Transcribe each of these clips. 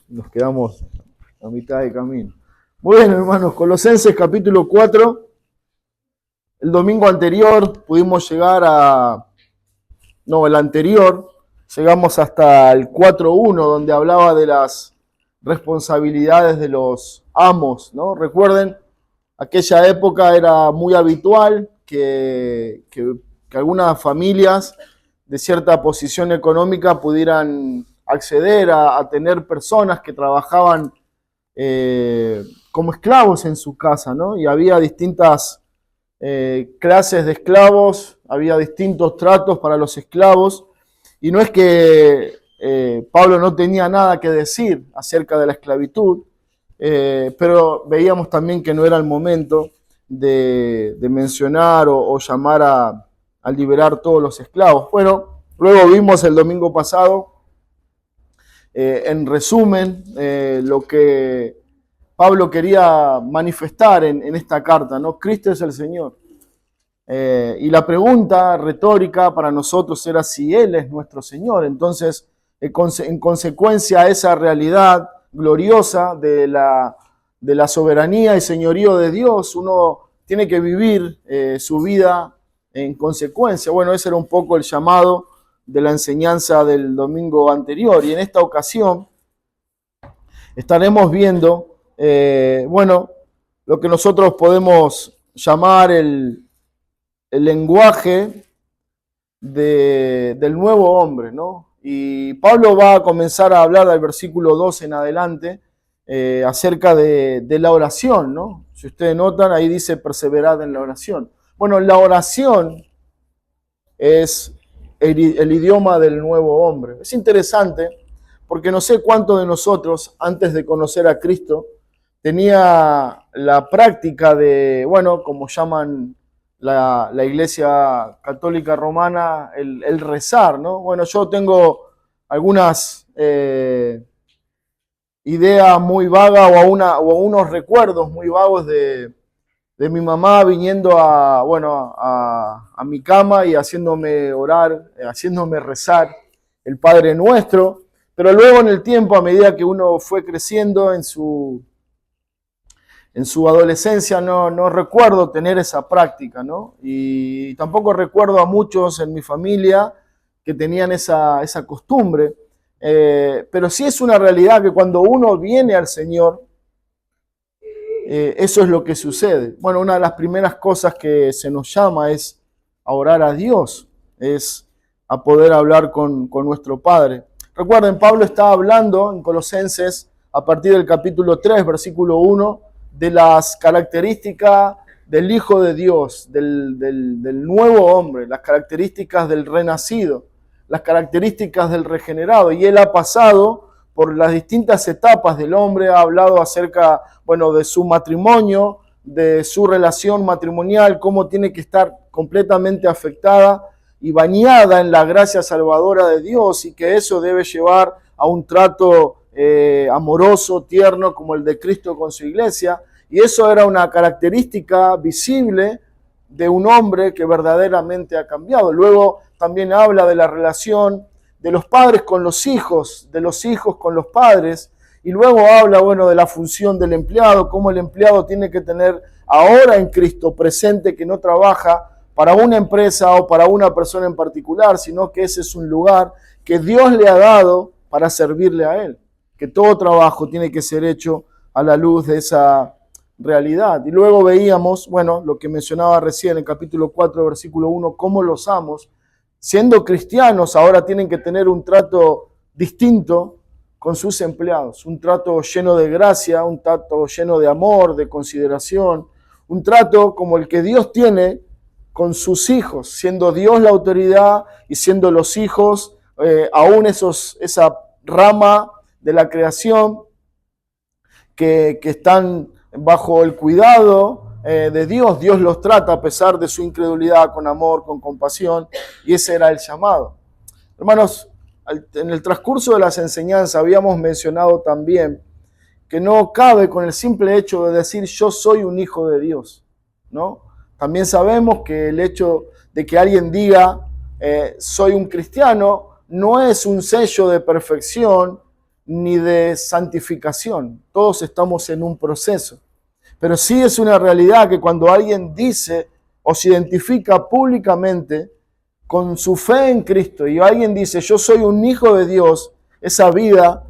nos quedamos a mitad de camino. Muy bien, hermanos, Colosenses capítulo 4. El domingo anterior pudimos llegar el anterior, llegamos hasta el 4.1, donde hablaba de las responsabilidades de los amos, ¿no? Recuerden, aquella época era muy habitual que algunas familias de cierta posición económica pudieran acceder a tener personas que trabajaban como esclavos en su casa, ¿no? Y había distintas clases de esclavos, había distintos tratos para los esclavos, y no es que Pablo no tenía nada que decir acerca de la esclavitud, pero veíamos también que no era el momento de mencionar o llamar a liberar todos los esclavos. Bueno, luego vimos el domingo pasado, en resumen, lo que Pablo quería manifestar en esta carta, ¿no? Cristo es el Señor. Y la pregunta retórica para nosotros era si Él es nuestro Señor. Entonces, en consecuencia a esa realidad gloriosa de la soberanía y señorío de Dios, uno tiene que vivir su vida en consecuencia. Bueno, ese era un poco el llamado de la enseñanza del domingo anterior. Y en esta ocasión estaremos viendo, lo que nosotros podemos llamar el lenguaje del nuevo hombre, ¿no? Y Pablo va a comenzar a hablar del versículo 2 en adelante acerca de la oración, ¿no? Si ustedes notan, ahí dice perseverad en la oración. Bueno, la oración es el idioma del nuevo hombre. Es interesante porque no sé cuántos de nosotros, antes de conocer a Cristo, tenía la práctica de, como llaman la Iglesia Católica Romana, el rezar, ¿no? Bueno, yo tengo algunas ideas muy vagas o unos recuerdos muy vagos de mi mamá viniendo a mi cama y haciéndome orar, haciéndome rezar el Padre Nuestro, pero luego en el tiempo, a medida que uno fue creciendo en su adolescencia, no recuerdo tener esa práctica, ¿no? Y tampoco recuerdo a muchos en mi familia que tenían esa costumbre, pero sí es una realidad que cuando uno viene al Señor, eso es lo que sucede. Bueno, una de las primeras cosas que se nos llama es a orar a Dios, es a poder hablar con nuestro Padre. Recuerden, Pablo está hablando en Colosenses, a partir del capítulo 3, versículo 1, de las características del Hijo de Dios, del nuevo hombre, las características del renacido, las características del regenerado. Y él ha pasado por las distintas etapas del hombre, ha hablado acerca, de su matrimonio, de su relación matrimonial, cómo tiene que estar completamente afectada y bañada en la gracia salvadora de Dios, y que eso debe llevar a un trato amoroso, tierno, como el de Cristo con su iglesia. Y eso era una característica visible de un hombre que verdaderamente ha cambiado. Luego también habla de la relación de los padres con los hijos, de los hijos con los padres, y luego habla, de la función del empleado, cómo el empleado tiene que tener ahora en Cristo presente que no trabaja para una empresa o para una persona en particular, sino que ese es un lugar que Dios le ha dado para servirle a Él, que todo trabajo tiene que ser hecho a la luz de esa realidad. Y luego veíamos, lo que mencionaba recién en el capítulo 4, versículo 1, cómo los amos, siendo cristianos, ahora tienen que tener un trato distinto con sus empleados, un trato lleno de gracia, un trato lleno de amor, de consideración, un trato como el que Dios tiene con sus hijos, siendo Dios la autoridad y siendo los hijos aún esa rama de la creación que están bajo el cuidado de Dios. Dios los trata a pesar de su incredulidad con amor, con compasión, y ese era el llamado. Hermanos, en el transcurso de las enseñanzas habíamos mencionado también que no cabe con el simple hecho de decir yo soy un hijo de Dios, ¿no? También sabemos que el hecho de que alguien diga soy un cristiano no es un sello de perfección ni de santificación. Todos estamos en un proceso. Pero sí es una realidad que cuando alguien dice o se identifica públicamente con su fe en Cristo y alguien dice, yo soy un hijo de Dios, esa vida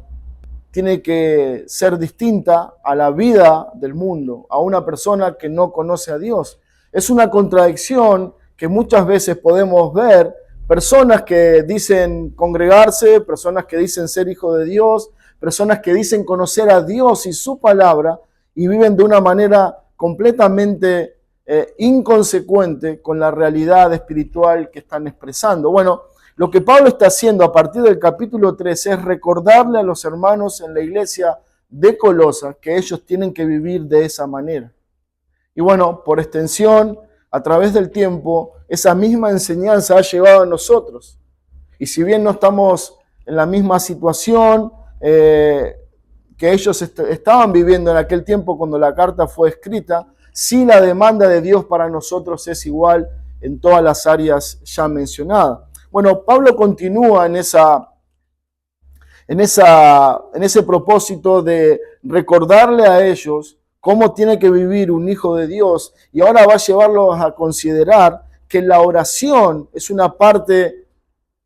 tiene que ser distinta a la vida del mundo, a una persona que no conoce a Dios. Es una contradicción que muchas veces podemos ver, personas que dicen congregarse, personas que dicen ser hijos de Dios, personas que dicen conocer a Dios y su palabra y viven de una manera completamente inconsecuente con la realidad espiritual que están expresando. Bueno, lo que Pablo está haciendo a partir del capítulo 13 es recordarle a los hermanos en la iglesia de Colosas que ellos tienen que vivir de esa manera. Y bueno, por extensión, a través del tiempo, esa misma enseñanza ha llegado a nosotros. Y si bien no estamos en la misma situación que ellos estaban viviendo en aquel tiempo cuando la carta fue escrita, sí la demanda de Dios para nosotros es igual en todas las áreas ya mencionadas. Bueno, Pablo continúa en ese propósito de recordarle a ellos cómo tiene que vivir un hijo de Dios y ahora va a llevarlos a considerar que la oración es una parte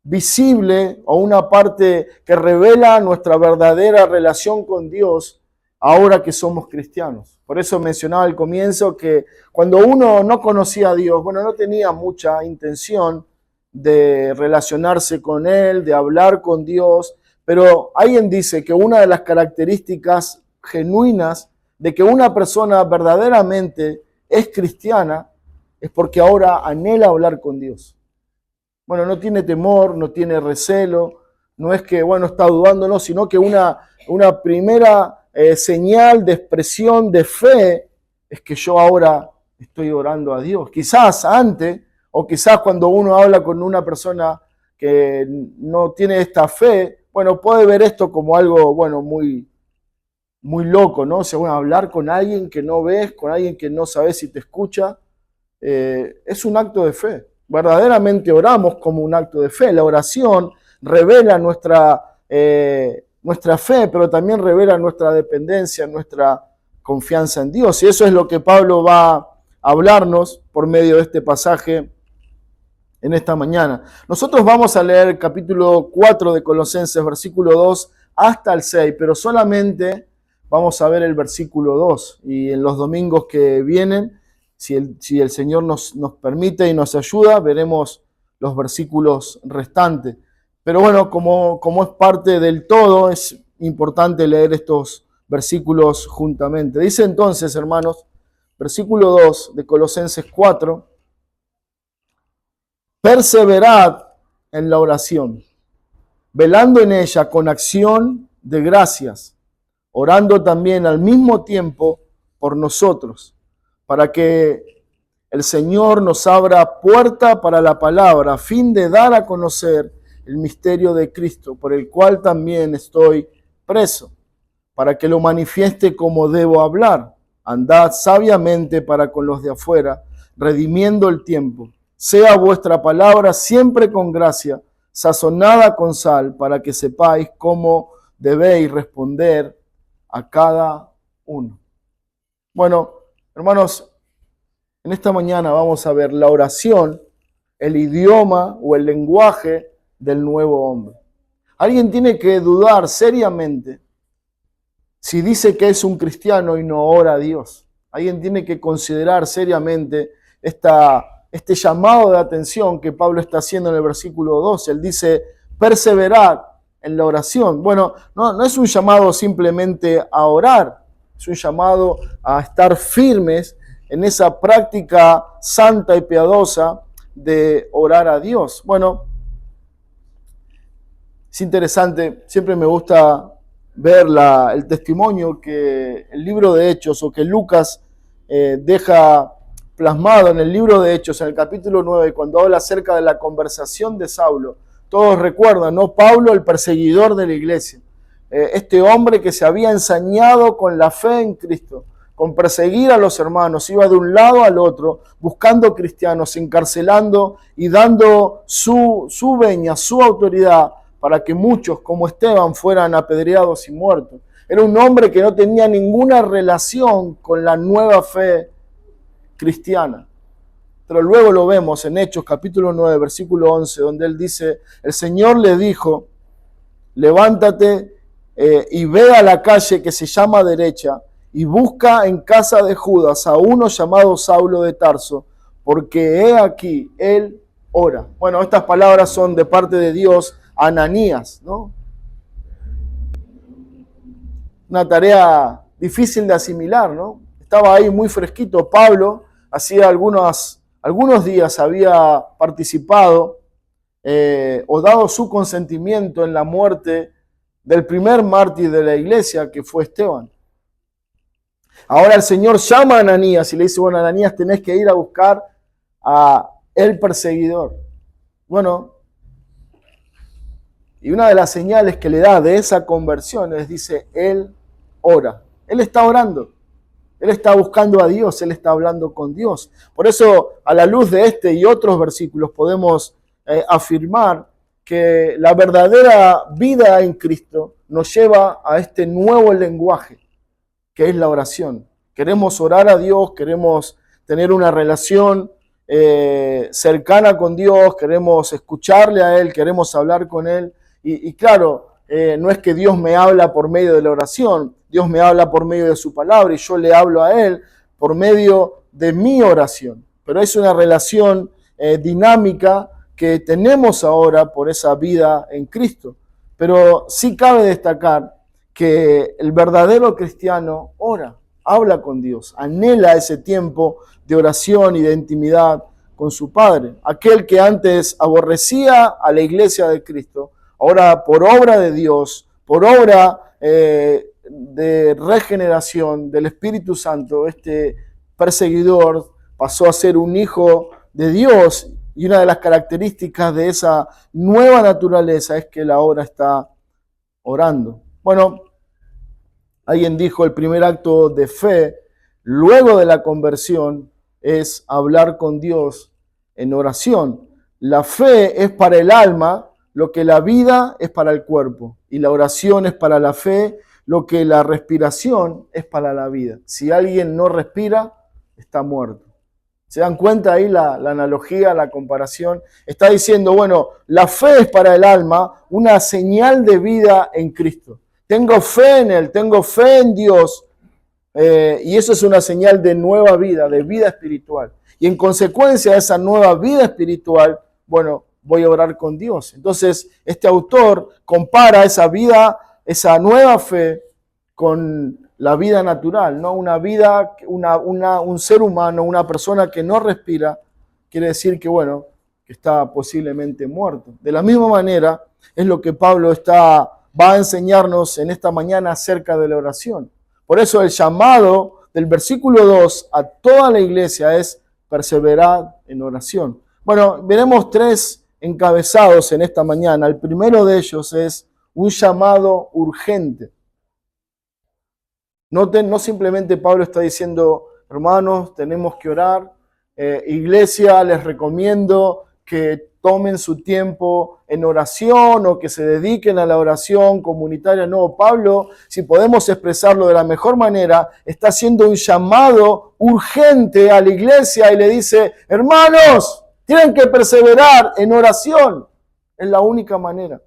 visible o una parte que revela nuestra verdadera relación con Dios ahora que somos cristianos. Por eso mencionaba al comienzo que cuando uno no conocía a Dios, bueno, no tenía mucha intención de relacionarse con Él, de hablar con Dios, pero alguien dice que una de las características genuinas de que una persona verdaderamente es cristiana es porque ahora anhela hablar con Dios. Bueno, no tiene temor, no tiene recelo, no es que, bueno, está dudando, no, sino que una primera señal de expresión de fe es que yo ahora estoy orando a Dios. Quizás antes, o quizás cuando uno habla con una persona que no tiene esta fe, bueno, puede ver esto como algo, bueno, muy loco, ¿no? O sea, bueno, hablar con alguien que no ves, con alguien que no sabes si te escucha, es un acto de fe. Verdaderamente oramos como un acto de fe. La oración revela nuestra fe, pero también revela nuestra dependencia, nuestra confianza en Dios. Y eso es lo que Pablo va a hablarnos por medio de este pasaje en esta mañana. Nosotros vamos a leer el capítulo 4 de Colosenses, versículo 2 hasta el 6, pero solamente vamos a ver el versículo 2. Y en los domingos que vienen, si el Señor nos permite y nos ayuda, veremos los versículos restantes. Pero bueno, como es parte del todo, es importante leer estos versículos juntamente. Dice entonces, hermanos, versículo 2 de Colosenses 4, perseverad en la oración, velando en ella con acción de gracias, orando también al mismo tiempo por nosotros, para que el Señor nos abra puerta para la palabra, a fin de dar a conocer el misterio de Cristo, por el cual también estoy preso, para que lo manifieste como debo hablar. Andad sabiamente para con los de afuera, redimiendo el tiempo. Sea vuestra palabra siempre con gracia, sazonada con sal, para que sepáis cómo debéis responder a cada uno. Bueno, hermanos, en esta mañana vamos a ver la oración, el idioma o el lenguaje del nuevo hombre. Alguien tiene que dudar seriamente si dice que es un cristiano y no ora a Dios. Alguien tiene que considerar seriamente este llamado de atención que Pablo está haciendo en el versículo 12. Él dice, perseverad en la oración. Bueno, no es un llamado simplemente a orar, es un llamado a estar firmes en esa práctica santa y piadosa de orar a Dios. Bueno, es interesante, siempre me gusta ver el testimonio que el libro de Hechos o que Lucas deja plasmado en el libro de Hechos, en el capítulo 9, cuando habla acerca de la conversación de Saulo. Todos recuerdan, ¿no? Pablo, el perseguidor de la iglesia. Este hombre que se había ensañado con la fe en Cristo, con perseguir a los hermanos, iba de un lado al otro, buscando cristianos, encarcelando y dando su veña, su autoridad para que muchos como Esteban fueran apedreados y muertos. Era un hombre que no tenía ninguna relación con la nueva fe cristiana. Pero luego lo vemos en Hechos capítulo 9, versículo 11, donde él dice, el Señor le dijo, levántate y ve a la calle que se llama Derecha y busca en casa de Judas a uno llamado Saulo de Tarso, porque he aquí, él ora. Bueno, estas palabras son de parte de Dios a Ananías, ¿no? Una tarea difícil de asimilar, ¿no? Estaba ahí muy fresquito. Pablo hacía algunos días había participado o dado su consentimiento en la muerte del primer mártir de la iglesia, que fue Esteban. Ahora el Señor llama a Ananías y le dice, bueno, Ananías, tenés que ir a buscar a el perseguidor. Bueno, y una de las señales que le da de esa conversión es, dice, él ora. Él está orando. Él está buscando a Dios, él está hablando con Dios. Por eso, a la luz de este y otros versículos, podemos afirmar que la verdadera vida en Cristo nos lleva a este nuevo lenguaje, que es la oración. Queremos orar a Dios, queremos tener una relación cercana con Dios, queremos escucharle a Él, queremos hablar con Él. Y claro, no es que Dios me habla por medio de la oración, Dios me habla por medio de su palabra y yo le hablo a Él por medio de mi oración. Pero es una relación dinámica que tenemos ahora por esa vida en Cristo. Pero sí cabe destacar que el verdadero cristiano ora, habla con Dios, anhela ese tiempo de oración y de intimidad con su Padre. Aquel que antes aborrecía a la iglesia de Cristo, ahora por obra de Dios, por obra de regeneración del Espíritu Santo, este perseguidor pasó a ser un hijo de Dios, y una de las características de esa nueva naturaleza es que él ahora está orando. Bueno, alguien dijo, el primer acto de fe, luego de la conversión, es hablar con Dios en oración. La fe es para el alma lo que la vida es para el cuerpo, y la oración es para la fe lo que la respiración es para la vida. Si alguien no respira, está muerto. ¿Se dan cuenta ahí la analogía, la comparación? Está diciendo, bueno, la fe es para el alma una señal de vida en Cristo. Tengo fe en Él, tengo fe en Dios, y eso es una señal de nueva vida, de vida espiritual. Y en consecuencia de esa nueva vida espiritual, bueno, voy a orar con Dios. Entonces, este autor compara esa vida, esa nueva fe, con la vida natural, ¿no? Una vida, un ser humano, una persona que no respira, quiere decir que, bueno, que está posiblemente muerto. De la misma manera, es lo que Pablo va a enseñarnos en esta mañana acerca de la oración. Por eso el llamado del versículo 2 a toda la iglesia es perseverar en oración. Bueno, veremos tres encabezados en esta mañana. El primero de ellos es un llamado urgente. Noten, no simplemente Pablo está diciendo, hermanos, tenemos que orar. Iglesia, les recomiendo que tomen su tiempo en oración o que se dediquen a la oración comunitaria. No, Pablo, si podemos expresarlo de la mejor manera, está haciendo un llamado urgente a la iglesia y le dice, hermanos, tienen que perseverar en oración. Es la única manera.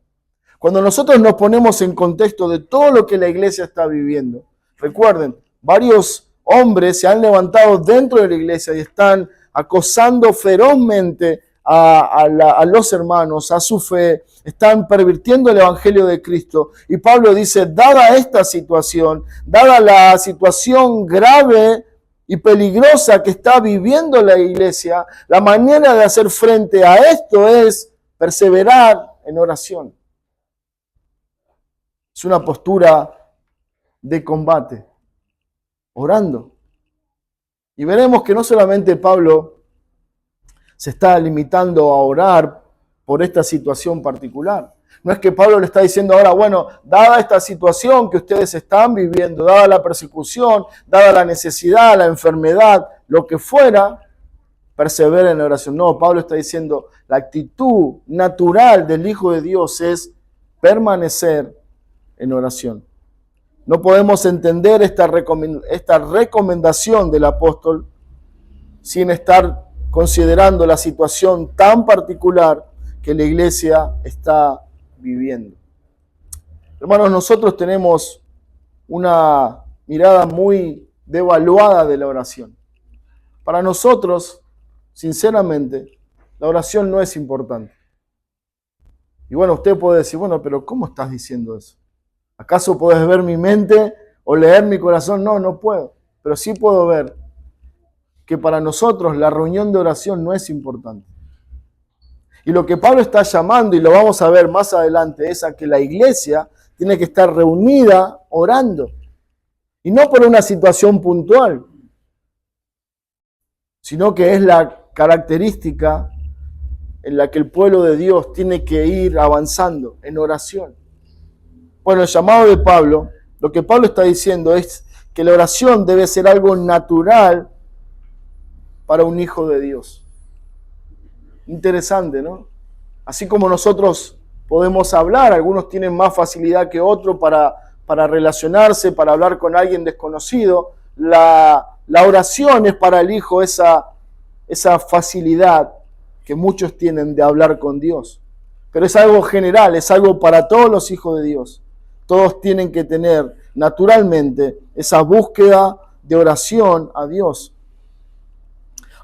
Cuando nosotros nos ponemos en contexto de todo lo que la iglesia está viviendo, recuerden, varios hombres se han levantado dentro de la iglesia y están acosando ferozmente a los hermanos, a su fe, están pervirtiendo el evangelio de Cristo. Y Pablo dice, dada esta situación, dada la situación grave y peligrosa que está viviendo la iglesia, la manera de hacer frente a esto es perseverar en oración. Es una postura de combate, orando. Y veremos que no solamente Pablo se está limitando a orar por esta situación particular. No es que Pablo le está diciendo ahora, bueno, dada esta situación que ustedes están viviendo, dada la persecución, dada la necesidad, la enfermedad, lo que fuera, perseveren en la oración. No, Pablo está diciendo, la actitud natural del Hijo de Dios es permanecer en oración. No podemos entender esta recomendación del apóstol sin estar considerando la situación tan particular que la iglesia está viviendo. Hermanos, nosotros tenemos una mirada muy devaluada de la oración. Para nosotros, sinceramente, la oración no es importante. Y bueno, usted puede decir, bueno, pero ¿cómo estás diciendo eso? ¿Acaso puedes ver mi mente o leer mi corazón? No, no puedo. Pero sí puedo ver que para nosotros la reunión de oración no es importante. Y lo que Pablo está llamando, y lo vamos a ver más adelante, es a que la iglesia tiene que estar reunida orando. Y no por una situación puntual, sino que es la característica en la que el pueblo de Dios tiene que ir avanzando en oración. Bueno, el llamado de Pablo, lo que Pablo está diciendo es que la oración debe ser algo natural para un hijo de Dios. Interesante, ¿no? Así como nosotros podemos hablar, algunos tienen más facilidad que otros para relacionarse, para hablar con alguien desconocido, la oración es para el hijo esa facilidad que muchos tienen de hablar con Dios. Pero es algo general, es algo para todos los hijos de Dios. Todos tienen que tener naturalmente esa búsqueda de oración a Dios.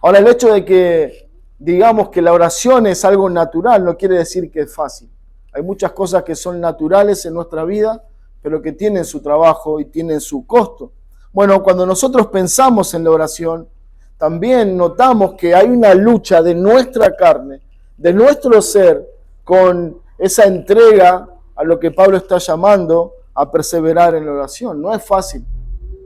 Ahora, el hecho de que digamos que la oración es algo natural no quiere decir que es fácil. Hay muchas cosas que son naturales en nuestra vida, pero que tienen su trabajo y tienen su costo. Bueno, cuando nosotros pensamos en la oración, también notamos que hay una lucha de nuestra carne, de nuestro ser, con esa entrega a lo que Pablo está llamando a perseverar en la oración. No es fácil.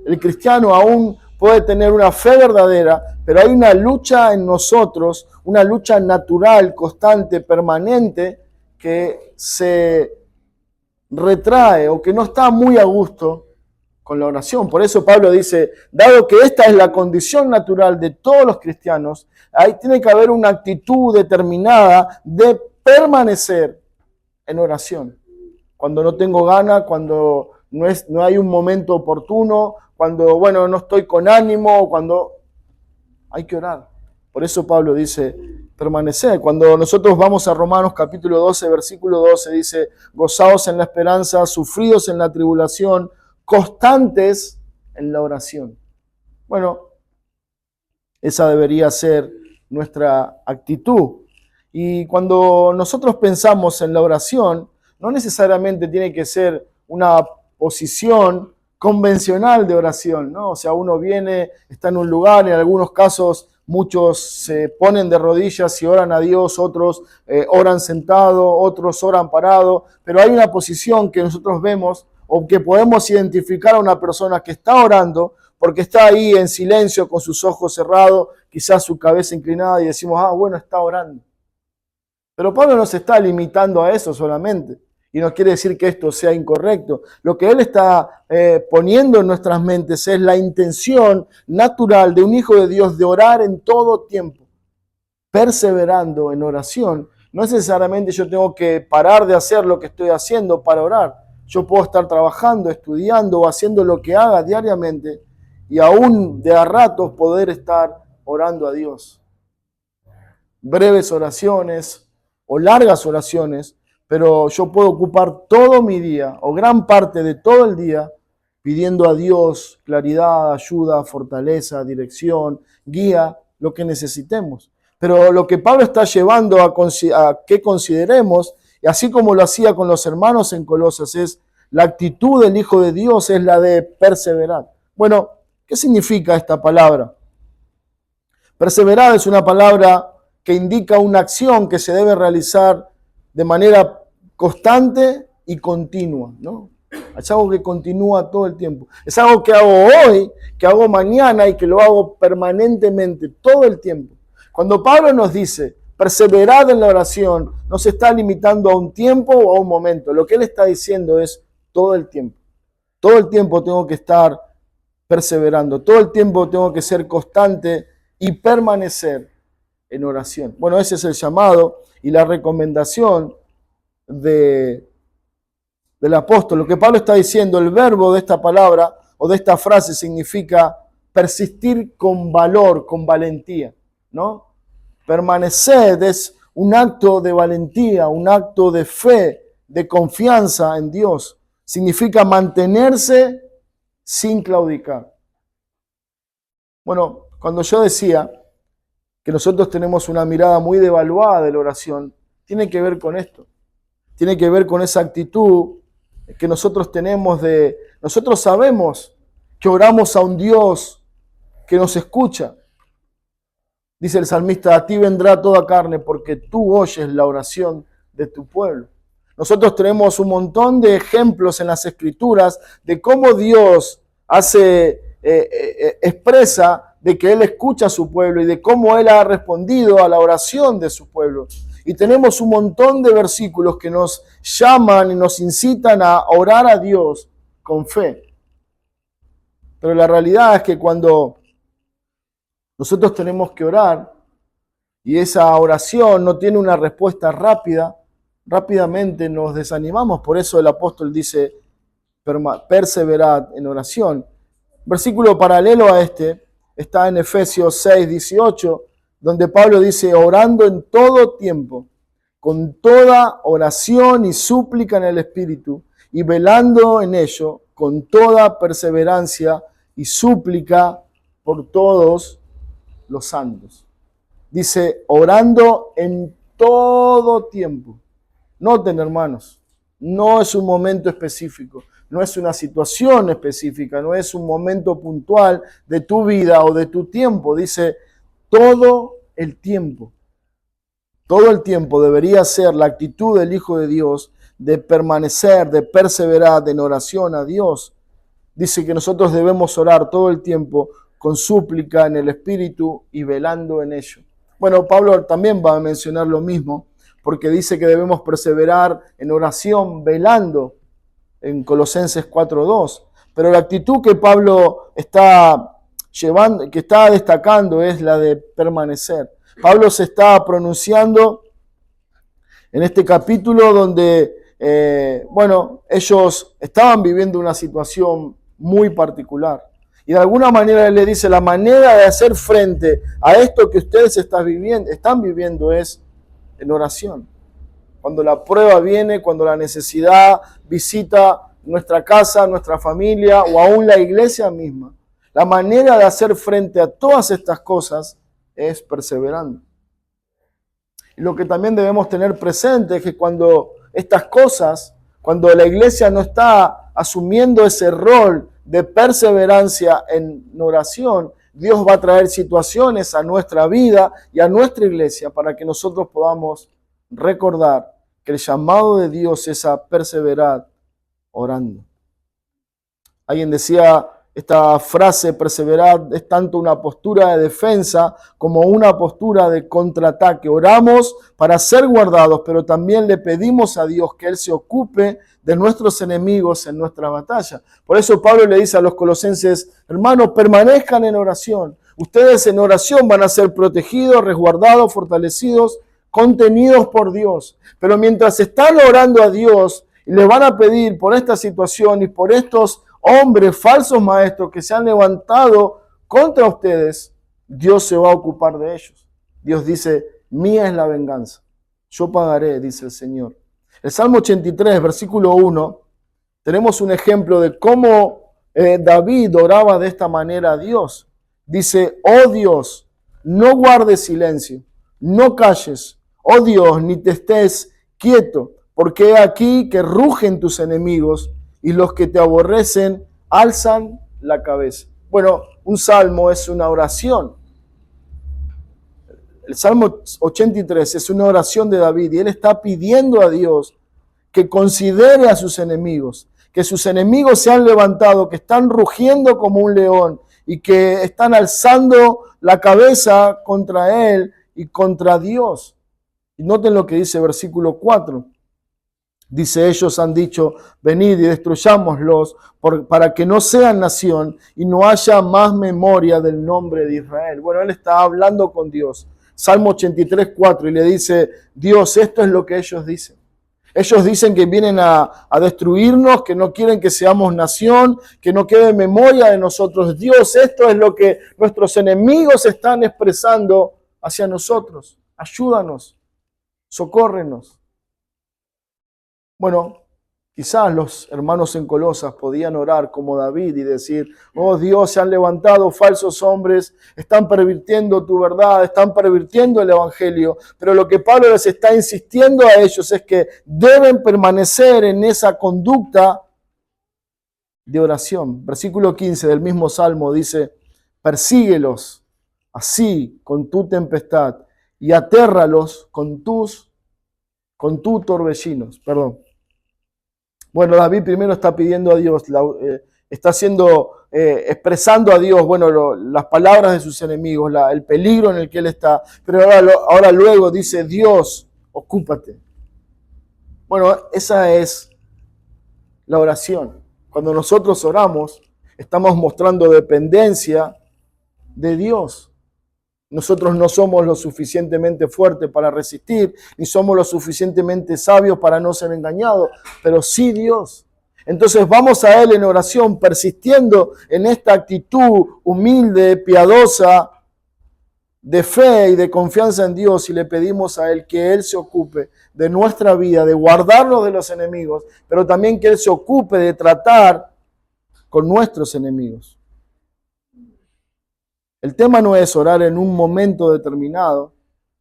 El cristiano aún puede tener una fe verdadera, pero hay una lucha en nosotros, una lucha natural, constante, permanente, que se retrae o que no está muy a gusto con la oración. Por eso Pablo dice, dado que esta es la condición natural de todos los cristianos, ahí tiene que haber una actitud determinada de permanecer en oración. Cuando no tengo ganas, cuando no hay un momento oportuno, cuando, bueno, no estoy con ánimo, cuando hay que orar. Por eso Pablo dice, permanecer. Cuando nosotros vamos a Romanos capítulo 12, versículo 12, dice, gozaos en la esperanza, sufridos en la tribulación, constantes en la oración. Bueno, esa debería ser nuestra actitud. Y cuando nosotros pensamos en la oración, no necesariamente tiene que ser una posición convencional de oración, ¿no? O sea, uno viene, está en un lugar, en algunos casos muchos se ponen de rodillas y oran a Dios, otros oran sentado, otros oran parado, pero hay una posición que nosotros vemos o que podemos identificar a una persona que está orando porque está ahí en silencio con sus ojos cerrados, quizás su cabeza inclinada y decimos, bueno, está orando. Pero Pablo no se está limitando a eso solamente. Y no quiere decir que esto sea incorrecto. Lo que él está poniendo en nuestras mentes es la intención natural de un hijo de Dios de orar en todo tiempo, perseverando en oración. No necesariamente yo tengo que parar de hacer lo que estoy haciendo para orar. Yo puedo estar trabajando, estudiando o haciendo lo que haga diariamente y aún de a ratos poder estar orando a Dios. Breves oraciones o largas oraciones, pero yo puedo ocupar todo mi día o gran parte de todo el día pidiendo a Dios claridad, ayuda, fortaleza, dirección, guía, lo que necesitemos. Pero lo que Pablo está llevando a que consideremos, y así como lo hacía con los hermanos en Colosas, es la actitud del Hijo de Dios, es la de perseverar. Bueno, ¿qué significa esta palabra? Perseverar es una palabra que indica una acción que se debe realizar de manera constante y continua, ¿no? Es algo que continúa todo el tiempo. Es algo que hago hoy, que hago mañana y que lo hago permanentemente, todo el tiempo. Cuando Pablo nos dice, perseverad en la oración, no se está limitando a un tiempo o a un momento. Lo que él está diciendo es todo el tiempo. Todo el tiempo tengo que estar perseverando. Todo el tiempo tengo que ser constante y permanecer en oración. Bueno, ese es el llamado y la recomendación de del apóstol. Lo que Pablo está diciendo, el verbo de esta palabra o de esta frase significa persistir con valor, con valentía, ¿no? Permanecer es un acto de valentía, un acto de fe, de confianza en Dios. Significa mantenerse sin claudicar. Bueno, cuando yo decía que nosotros tenemos una mirada muy devaluada de la oración, tiene que ver con esto. Tiene que ver con esa actitud que nosotros tenemos de... Nosotros sabemos que oramos a un Dios que nos escucha. Dice el salmista, a ti vendrá toda carne porque tú oyes la oración de tu pueblo. Nosotros tenemos un montón de ejemplos en las Escrituras de cómo Dios expresa de que Él escucha a su pueblo y de cómo Él ha respondido a la oración de su pueblo. Y tenemos un montón de versículos que nos llaman y nos incitan a orar a Dios con fe. Pero la realidad es que cuando nosotros tenemos que orar y esa oración no tiene una respuesta rápida, rápidamente nos desanimamos. Por eso el apóstol dice, perseverad en oración. Versículo paralelo a este está en Efesios 6, 18, donde Pablo dice, orando en todo tiempo, con toda oración y súplica en el Espíritu, y velando en ello, con toda perseverancia y súplica por todos los santos. Dice, orando en todo tiempo. Noten, hermanos, no es un momento específico, no es una situación específica, no es un momento puntual de tu vida o de tu tiempo. Dice, todo el tiempo. Todo el tiempo debería ser la actitud del Hijo de Dios de permanecer, de perseverar en oración a Dios. Dice que nosotros debemos orar todo el tiempo con súplica en el Espíritu y velando en ello. Bueno, Pablo también va a mencionar lo mismo, porque dice que debemos perseverar en oración velando en Colosenses 4:2. Pero la actitud que Pablo está llevando, que está destacando, es la de permanecer. Pablo se está pronunciando en este capítulo donde, ellos estaban viviendo una situación muy particular. Y de alguna manera él le dice, la manera de hacer frente a esto que ustedes están viviendo es en oración. Cuando la prueba viene, cuando la necesidad visita nuestra casa, nuestra familia o aún la iglesia misma, la manera de hacer frente a todas estas cosas es perseverando. Y lo que también debemos tener presente es que cuando estas cosas, cuando la iglesia no está asumiendo ese rol de perseverancia en oración, Dios va a traer situaciones a nuestra vida y a nuestra iglesia para que nosotros podamos recordar que el llamado de Dios es a perseverar orando. Alguien decía, esta frase, perseverar, es tanto una postura de defensa como una postura de contraataque. Oramos para ser guardados, pero también le pedimos a Dios que Él se ocupe de nuestros enemigos en nuestra batalla. Por eso Pablo le dice a los colosenses, hermanos, permanezcan en oración. Ustedes en oración van a ser protegidos, resguardados, fortalecidos, contenidos por Dios. Pero mientras están orando a Dios y le van a pedir por esta situación y por estos hombres, falsos maestros que se han levantado contra ustedes, Dios se va a ocupar de ellos. Dios dice, mía es la venganza, yo pagaré, dice el Señor. El Salmo 83, versículo 1, tenemos un ejemplo de cómo David oraba de esta manera a Dios. Dice, oh Dios, no guardes silencio, no calles, oh Dios, ni te estés quieto, porque he aquí que rugen tus enemigos y los que te aborrecen alzan la cabeza. Bueno, un salmo es una oración. El Salmo 83 es una oración de David y él está pidiendo a Dios que considere a sus enemigos, que sus enemigos se han levantado, que están rugiendo como un león y que están alzando la cabeza contra él y contra Dios. Y noten lo que dice versículo 4. Dice, ellos han dicho, venid y destruyámoslos para que no sean nación y no haya más memoria del nombre de Israel. Bueno, él está hablando con Dios. Salmo 83, 4 y le dice, Dios, esto es lo que ellos dicen. Ellos dicen que vienen a destruirnos, que no quieren que seamos nación, que no quede memoria de nosotros. Dios, esto es lo que nuestros enemigos están expresando hacia nosotros. Ayúdanos, socórrenos. Bueno, quizás los hermanos en Colosas podían orar como David y decir, oh Dios, se han levantado falsos hombres, están pervirtiendo tu verdad, están pervirtiendo el evangelio. Pero lo que Pablo les está insistiendo a ellos es que deben permanecer en esa conducta de oración. Versículo 15 del mismo Salmo dice, persíguelos así con tu tempestad y atérralos con tus torbellinos. Bueno, David primero está pidiendo a Dios, está expresando a Dios, las palabras de sus enemigos, el peligro en el que él está. Pero ahora luego dice, Dios, ocúpate. Bueno, esa es la oración. Cuando nosotros oramos, estamos mostrando dependencia de Dios. Nosotros no somos lo suficientemente fuertes para resistir, ni somos lo suficientemente sabios para no ser engañados, pero sí Dios. Entonces vamos a Él en oración, persistiendo en esta actitud humilde, piadosa, de fe y de confianza en Dios, y le pedimos a Él que Él se ocupe de nuestra vida, de guardarnos de los enemigos, pero también que Él se ocupe de tratar con nuestros enemigos. El tema no es orar en un momento determinado,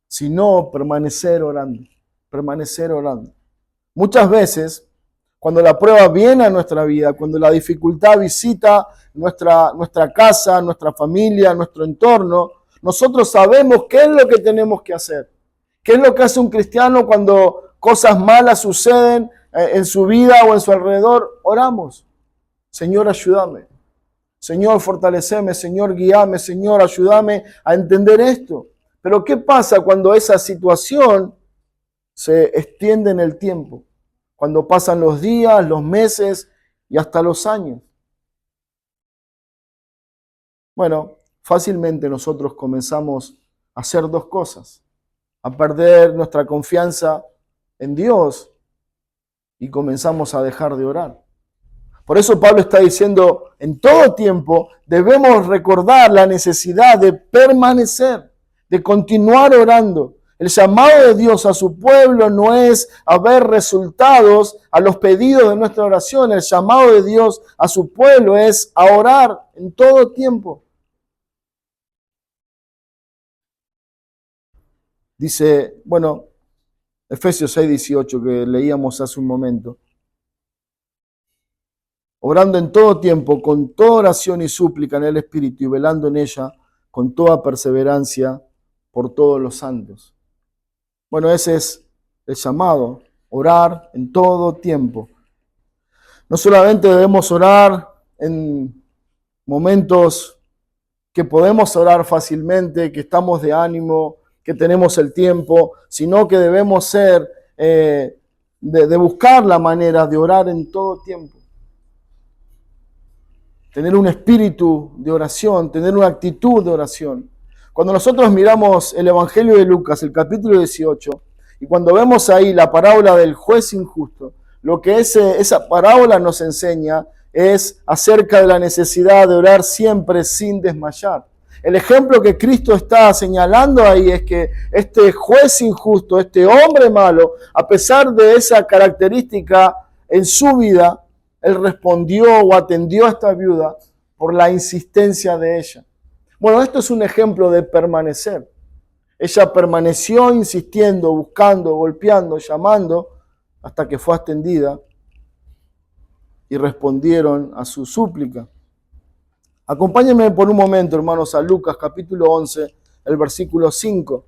sino permanecer orando, permanecer orando. Muchas veces, cuando la prueba viene a nuestra vida, cuando la dificultad visita nuestra casa, nuestra familia, nuestro entorno, nosotros sabemos qué es lo que tenemos que hacer. ¿Qué es lo que hace un cristiano cuando cosas malas suceden en su vida o en su alrededor? Oramos. Señor, ayúdame. Señor, fortaleceme, Señor, guíame, Señor, ayúdame a entender esto. Pero ¿qué pasa cuando esa situación se extiende en el tiempo? Cuando pasan los días, los meses y hasta los años. Bueno, fácilmente nosotros comenzamos a hacer dos cosas. A perder nuestra confianza en Dios y comenzamos a dejar de orar. Por eso Pablo está diciendo, en todo tiempo debemos recordar la necesidad de permanecer, de continuar orando. El llamado de Dios a su pueblo no es a ver resultados a los pedidos de nuestra oración. El llamado de Dios a su pueblo es a orar en todo tiempo. Dice, Efesios 6:18 que leíamos hace un momento. Orando en todo tiempo, con toda oración y súplica en el Espíritu y velando en ella con toda perseverancia por todos los santos. Bueno, ese es el llamado, orar en todo tiempo. No solamente debemos orar en momentos que podemos orar fácilmente, que estamos de ánimo, que tenemos el tiempo, sino que debemos ser de buscar la manera de orar en todo tiempo. Tener un espíritu de oración, tener una actitud de oración. Cuando nosotros miramos el Evangelio de Lucas, el capítulo 18, y cuando vemos ahí la parábola del juez injusto, lo que esa parábola nos enseña es acerca de la necesidad de orar siempre sin desmayar. El ejemplo que Cristo está señalando ahí es que este juez injusto, este hombre malo, a pesar de esa característica en su vida, él respondió o atendió a esta viuda por la insistencia de ella. Bueno, esto es un ejemplo de permanecer. Ella permaneció insistiendo, buscando, golpeando, llamando, hasta que fue atendida y respondieron a su súplica. Acompáñenme por un momento, hermanos, a Lucas capítulo 11, el versículo 5.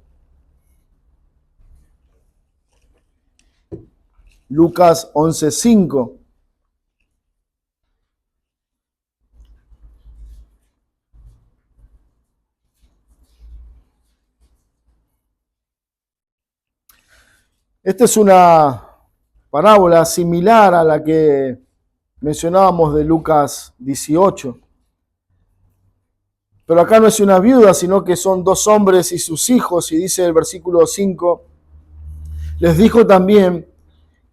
Lucas 11, 5. Esta es una parábola similar a la que mencionábamos de Lucas 18. Pero acá no es una viuda, sino que son dos hombres y sus hijos. Y dice el versículo 5, les dijo también,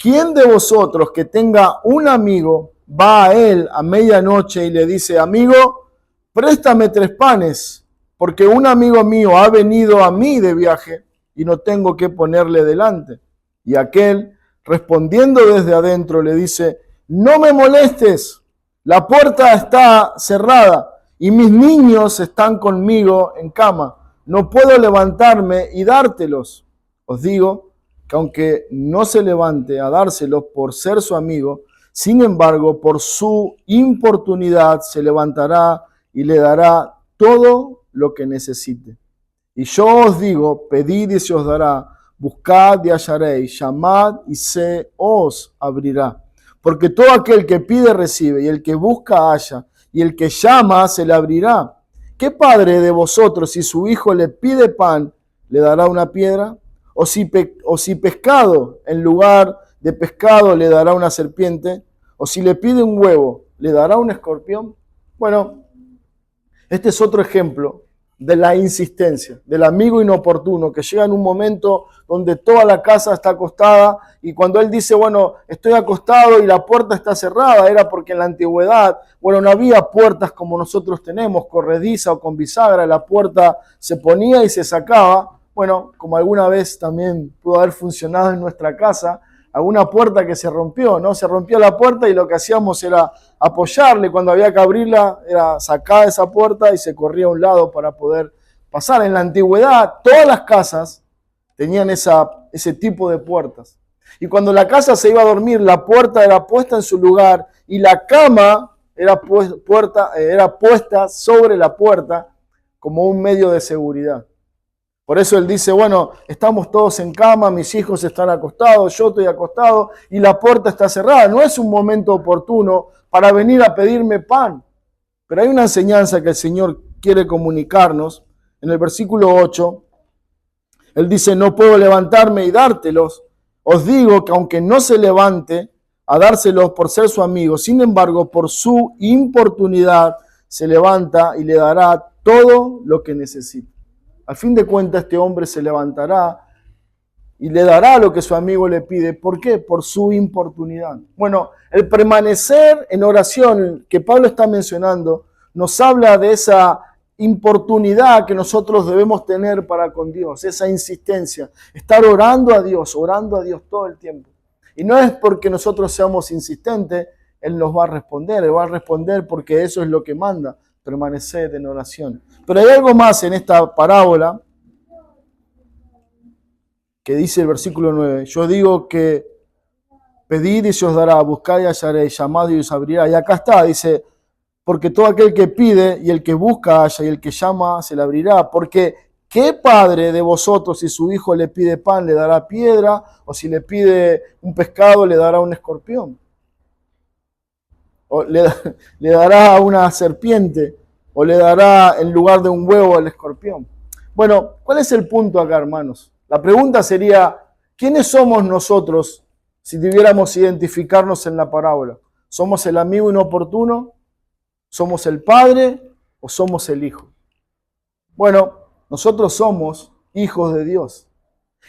¿quién de vosotros que tenga un amigo va a él a medianoche y le dice, amigo, préstame 3 panes, porque un amigo mío ha venido a mí de viaje y no tengo que ponerle delante? Y aquel, respondiendo desde adentro, le dice, no me molestes, la puerta está cerrada y mis niños están conmigo en cama. No puedo levantarme y dártelos. Os digo que aunque no se levante a dárselos por ser su amigo, sin embargo, por su importunidad se levantará y le dará todo lo que necesite. Y yo os digo, pedid y se os dará, buscad y hallaréis, llamad y se os abrirá. Porque todo aquel que pide recibe, y el que busca halla, y el que llama se le abrirá. ¿Qué padre de vosotros, si su hijo le pide pan, le dará una piedra? ¿O si pescado, en lugar de pescado, le dará una serpiente? ¿O si le pide un huevo, le dará un escorpión? Bueno, este es otro ejemplo de la insistencia, del amigo inoportuno que llega en un momento donde toda la casa está acostada y cuando él dice, bueno, estoy acostado y la puerta está cerrada, era porque en la antigüedad, bueno, no había puertas como nosotros tenemos, corrediza o con bisagra, la puerta se ponía y se sacaba, bueno, como alguna vez también pudo haber funcionado en nuestra casa, alguna puerta que se rompió, ¿no? Se rompió la puerta y lo que hacíamos era apoyarle, cuando había que abrirla, era sacar esa puerta y se corría a un lado para poder pasar. En la antigüedad, todas las casas tenían ese tipo de puertas. Y cuando la casa se iba a dormir, la puerta era puesta en su lugar y la cama era puesta sobre la puerta como un medio de seguridad. Por eso él dice, bueno, estamos todos en cama, mis hijos están acostados, yo estoy acostado y la puerta está cerrada. No es un momento oportuno para venir a pedirme pan. Pero hay una enseñanza que el Señor quiere comunicarnos. En el versículo 8, él dice, no puedo levantarme y dártelos. Os digo que aunque no se levante a dárselos por ser su amigo, sin embargo, por su importunidad se levanta y le dará todo lo que necesita. Al fin de cuentas, este hombre se levantará y le dará lo que su amigo le pide. ¿Por qué? Por su importunidad. Bueno, el permanecer en oración que Pablo está mencionando nos habla de esa importunidad que nosotros debemos tener para con Dios, esa insistencia, estar orando a Dios todo el tiempo. Y no es porque nosotros seamos insistentes, Él nos va a responder, Él va a responder porque eso es lo que manda, permanecer en oración. Pero hay algo más en esta parábola que dice el versículo 9. Yo digo que pedid y se os dará, buscad y hallaréis, llamad y os abrirá. Y acá está, dice, porque todo aquel que pide y el que busca halla y el que llama se le abrirá. Porque ¿qué padre de vosotros si su hijo le pide pan le dará piedra? O si le pide un pescado le dará un escorpión. O le dará una serpiente. O le dará en lugar de un huevo al escorpión. Bueno, ¿cuál es el punto acá, hermanos? La pregunta sería, ¿quiénes somos nosotros si debiéramos identificarnos en la parábola? ¿Somos el amigo inoportuno? ¿Somos el padre o somos el hijo? Bueno, nosotros somos hijos de Dios.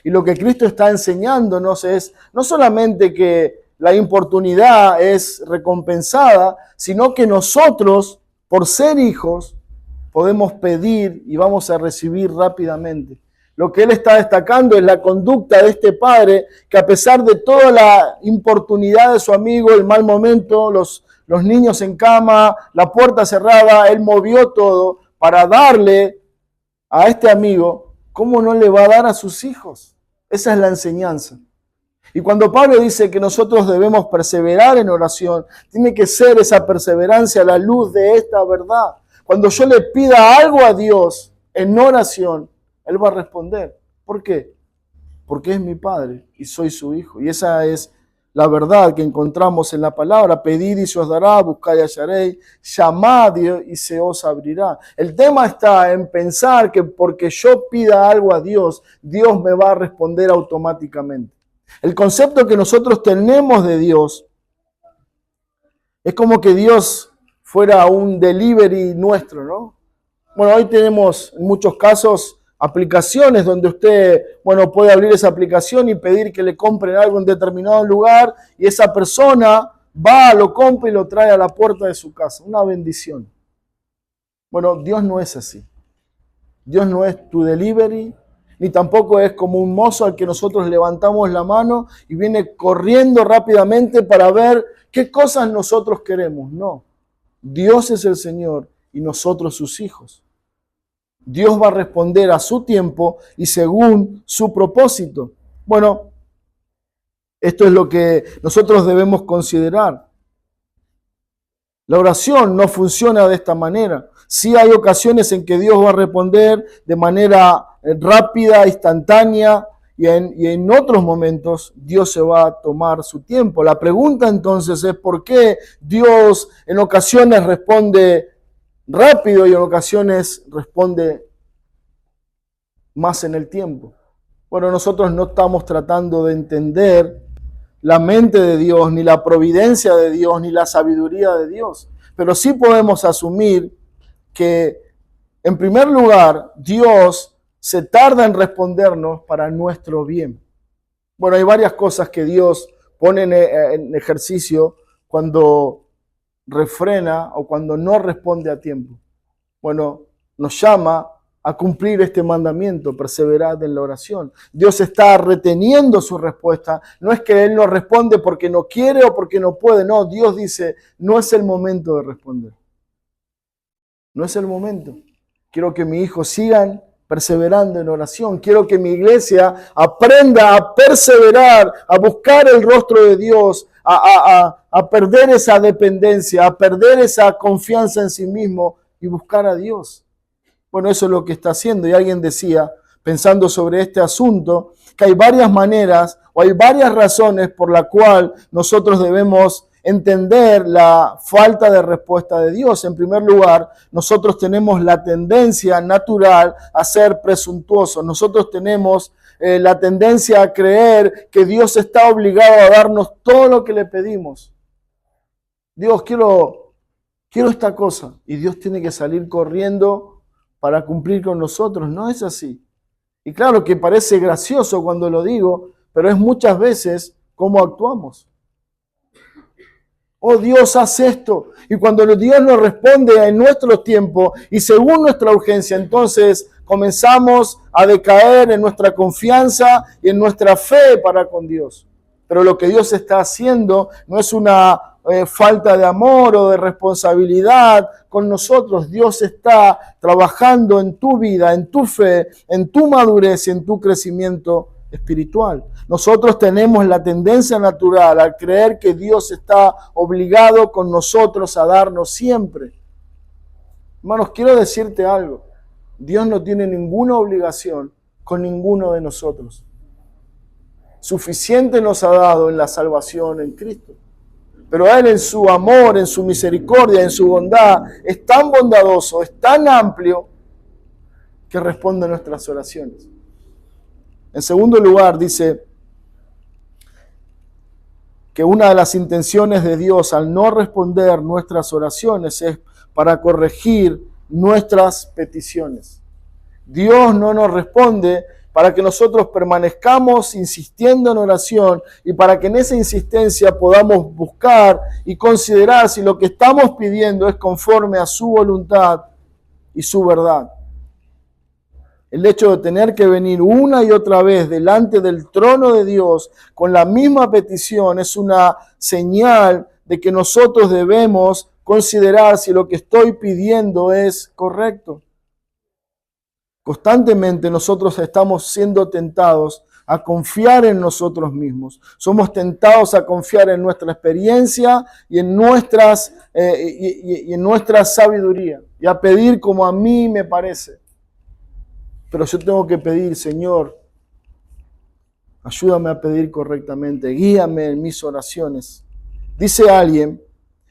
Y lo que Cristo está enseñándonos es no solamente que la importunidad es recompensada, sino que nosotros, por ser hijos, podemos pedir y vamos a recibir rápidamente. Lo que él está destacando es la conducta de este padre que a pesar de toda la importunidad de su amigo, el mal momento, los niños en cama, la puerta cerrada, él movió todo para darle a este amigo, ¿cómo no le va a dar a sus hijos? Esa es la enseñanza. Y cuando Pablo dice que nosotros debemos perseverar en oración, tiene que ser esa perseverancia a la luz de esta verdad. Cuando yo le pida algo a Dios en oración, Él va a responder. ¿Por qué? Porque es mi Padre y soy su Hijo. Y esa es la verdad que encontramos en la palabra. Pedid y se os dará, buscad y hallaréis, llamad y se os abrirá. El tema está en pensar que porque yo pida algo a Dios, Dios me va a responder automáticamente. El concepto que nosotros tenemos de Dios es como que Dios fuera un delivery nuestro, ¿no? Bueno, hoy tenemos en muchos casos aplicaciones donde usted, puede abrir esa aplicación y pedir que le compren algo en determinado lugar y esa persona va, lo compra y lo trae a la puerta de su casa. Una bendición. Bueno, Dios no es así. Dios no es tu delivery, ni tampoco es como un mozo al que nosotros levantamos la mano y viene corriendo rápidamente para ver qué cosas nosotros queremos. No, Dios es el Señor y nosotros sus hijos. Dios va a responder a su tiempo y según su propósito. Bueno, esto es lo que nosotros debemos considerar. La oración no funciona de esta manera. Sí hay ocasiones en que Dios va a responder de manera rápida, instantánea, y en otros momentos Dios se va a tomar su tiempo. La pregunta entonces es ¿por qué Dios en ocasiones responde rápido y en ocasiones responde más en el tiempo? Bueno, nosotros no estamos tratando de entender la mente de Dios, ni la providencia de Dios, ni la sabiduría de Dios. Pero sí podemos asumir que, en primer lugar, Dios se tarda en respondernos para nuestro bien. Bueno, hay varias cosas que Dios pone en ejercicio cuando refrena o cuando no responde a tiempo. Bueno, nos llama a cumplir este mandamiento, perseverad en la oración. Dios está reteniendo su respuesta. No es que Él no responde porque no quiere o porque no puede. No, Dios dice, no es el momento de responder. No es el momento. Quiero que mis hijos sigan perseverando en oración. Quiero que mi iglesia aprenda a perseverar, a buscar el rostro de Dios, a perder esa dependencia, a perder esa confianza en sí mismo y buscar a Dios. Bueno, eso es lo que está haciendo. Y alguien decía, pensando sobre este asunto, que hay varias maneras o hay varias razones por la cual nosotros debemos entender la falta de respuesta de Dios. En primer lugar, nosotros tenemos la tendencia natural a ser presuntuosos. Nosotros tenemos la tendencia a creer que Dios está obligado a darnos todo lo que le pedimos. Dios, quiero esta cosa. Y Dios tiene que salir corriendo para cumplir con nosotros. No es así. Y claro que parece gracioso cuando lo digo, pero es muchas veces cómo actuamos. Oh, Dios, haz esto. Y cuando Dios nos responde en nuestro tiempo y según nuestra urgencia, entonces comenzamos a decaer en nuestra confianza y en nuestra fe para con Dios. Pero lo que Dios está haciendo no es una falta de amor o de responsabilidad con nosotros. Dios está trabajando en tu vida, en tu fe, en tu madurez y en tu crecimiento espiritual. Nosotros tenemos la tendencia natural a creer que Dios está obligado con nosotros a darnos siempre. Hermanos, quiero decirte algo. Dios no tiene ninguna obligación con ninguno de nosotros. Suficiente nos ha dado en la salvación en Cristo. Pero Él en su amor, en su misericordia, en su bondad, es tan bondadoso, es tan amplio, que responde a nuestras oraciones. En segundo lugar, dice que una de las intenciones de Dios al no responder nuestras oraciones es para corregir nuestras peticiones. Dios no nos responde para que nosotros permanezcamos insistiendo en oración y para que en esa insistencia podamos buscar y considerar si lo que estamos pidiendo es conforme a su voluntad y su verdad. El hecho de tener que venir una y otra vez delante del trono de Dios con la misma petición es una señal de que nosotros debemos considerar si lo que estoy pidiendo es correcto. Constantemente nosotros estamos siendo tentados a confiar en nosotros mismos. Somos tentados a confiar en nuestra experiencia y en nuestra sabiduría y a pedir como a mí me parece. Pero yo tengo que pedir, Señor, ayúdame a pedir correctamente, guíame en mis oraciones. Dice alguien,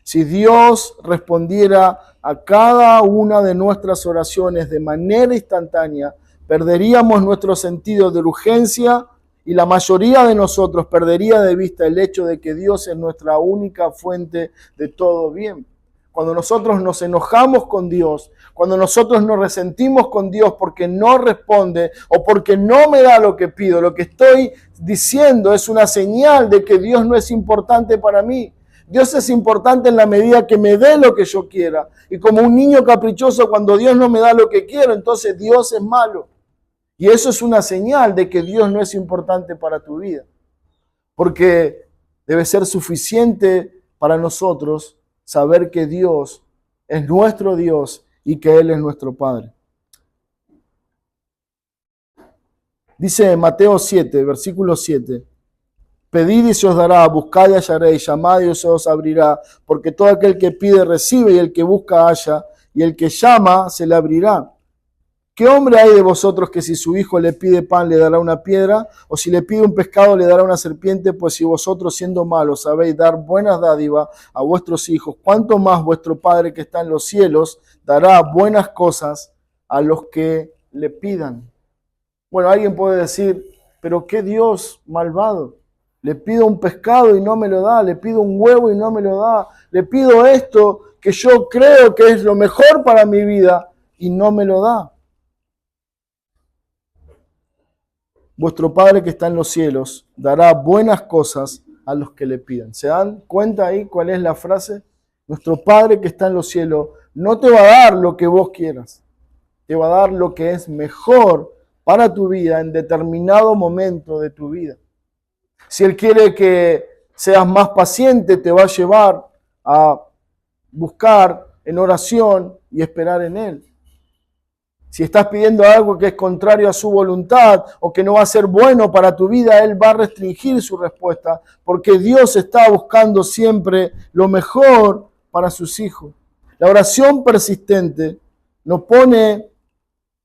si Dios respondiera a cada una de nuestras oraciones de manera instantánea, perderíamos nuestro sentido de urgencia y la mayoría de nosotros perdería de vista el hecho de que Dios es nuestra única fuente de todo bien. cuando nosotros nos enojamos con Dios, cuando nosotros nos resentimos con Dios porque no responde o porque no me da lo que pido, lo que estoy diciendo es una señal de que Dios no es importante para mí. Dios es importante en la medida que me dé lo que yo quiera. Y como un niño caprichoso, cuando Dios no me da lo que quiero, entonces Dios es malo. Y eso es una señal de que Dios no es importante para tu vida. Porque debe ser suficiente para nosotros saber que Dios es nuestro Dios y que Él es nuestro Padre. Dice Mateo 7, versículo 7. Pedid y se os dará, buscad y hallaréis, llamad y se os abrirá, porque todo aquel que pide recibe y el que busca halla, y el que llama se le abrirá. ¿Qué hombre hay de vosotros que si su hijo le pide pan le dará una piedra? ¿O si le pide un pescado le dará una serpiente? Pues si vosotros siendo malos sabéis dar buenas dádivas a vuestros hijos, ¿cuánto más vuestro Padre que está en los cielos dará buenas cosas a los que le pidan? Bueno, alguien puede decir, pero qué Dios malvado. Le pido un pescado y no me lo da, le pido un huevo y no me lo da, le pido esto que yo creo que es lo mejor para mi vida y no me lo da. Vuestro Padre que está en los cielos dará buenas cosas a los que le pidan. ¿Se dan cuenta ahí cuál es la frase? Nuestro Padre que está en los cielos no te va a dar lo que vos quieras, te va a dar lo que es mejor para tu vida en determinado momento de tu vida. Si Él quiere que seas más paciente, te va a llevar a buscar en oración y esperar en Él. Si estás pidiendo algo que es contrario a su voluntad o que no va a ser bueno para tu vida, Él va a restringir su respuesta, porque Dios está buscando siempre lo mejor para sus hijos. La oración persistente nos pone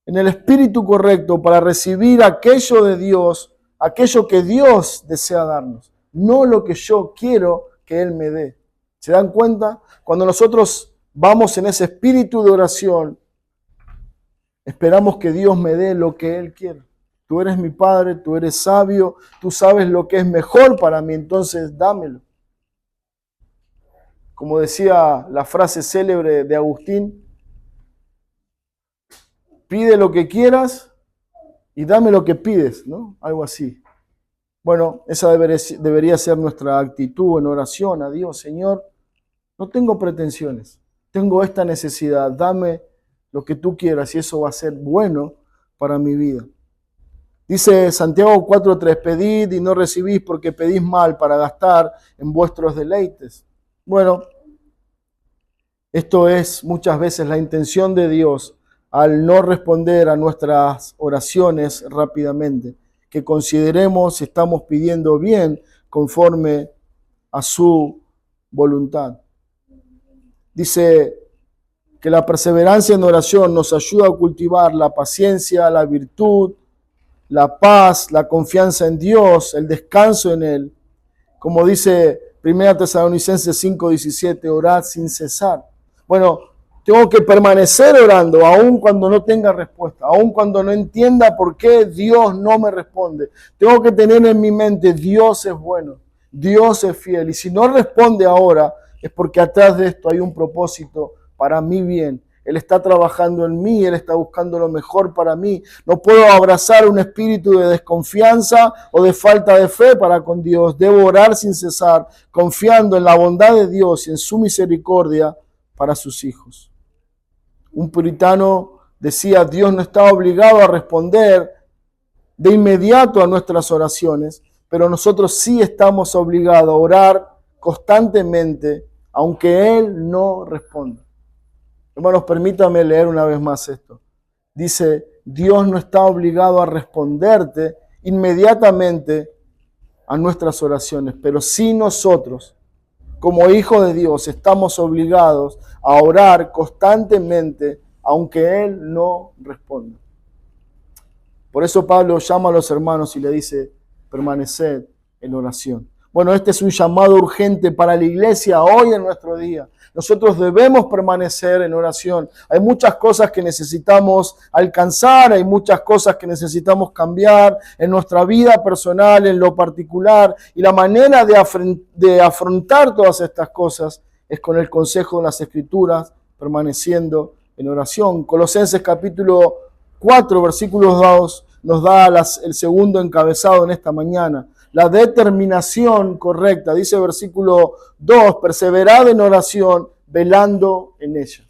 en el espíritu correcto para recibir aquello de Dios, aquello que Dios desea darnos, no lo que yo quiero que Él me dé. ¿Se dan cuenta? Cuando nosotros vamos en ese espíritu de oración, esperamos que Dios me dé lo que Él quiere. Tú eres mi Padre, tú eres sabio, tú sabes lo que es mejor para mí, entonces dámelo. Como decía la frase célebre de Agustín, pide lo que quieras y dame lo que pides, ¿no? Algo así. Bueno, esa debería ser nuestra actitud en oración a Dios. Señor, no tengo pretensiones, tengo esta necesidad, dame lo que tú quieras y eso va a ser bueno para mi vida. Dice Santiago 4:3, pedid y no recibís porque pedís mal para gastar en vuestros deleites. Bueno, esto es muchas veces la intención de Dios al no responder a nuestras oraciones rápidamente, que consideremos si estamos pidiendo bien conforme a su voluntad. Dice que la perseverancia en oración nos ayuda a cultivar la paciencia, la virtud, la paz, la confianza en Dios, el descanso en Él. Como dice 1 Tesalonicenses 5:17, orad sin cesar. Bueno, tengo que permanecer orando aun cuando no tenga respuesta, aun cuando no entienda por qué Dios no me responde. Tengo que tener en mi mente, Dios es bueno, Dios es fiel. Y si no responde ahora, es porque atrás de esto hay un propósito para mi bien. Él está trabajando en mí, Él está buscando lo mejor para mí. No puedo abrazar un espíritu de desconfianza o de falta de fe para con Dios. Debo orar sin cesar, confiando en la bondad de Dios y en su misericordia para sus hijos. Un puritano decía, Dios no está obligado a responder de inmediato a nuestras oraciones, pero nosotros sí estamos obligados a orar constantemente, aunque Él no responda. Hermanos, permítame leer una vez más esto. Dice, Dios no está obligado a responderte inmediatamente a nuestras oraciones, pero sí nosotros, como hijos de Dios, estamos obligados a orar constantemente, aunque Él no responda. Por eso Pablo llama a los hermanos y le dice, permaneced en oración. Bueno, este es un llamado urgente para la iglesia hoy en nuestro día. Nosotros debemos permanecer en oración. Hay muchas cosas que necesitamos alcanzar, hay muchas cosas que necesitamos cambiar en nuestra vida personal, en lo particular. Y la manera de afrontar todas estas cosas es con el consejo de las Escrituras, permaneciendo en oración. Colosenses capítulo 4, versículos 2, nos da el segundo encabezado en esta mañana. La determinación correcta, dice versículo 2, perseverad en oración, velando en ella.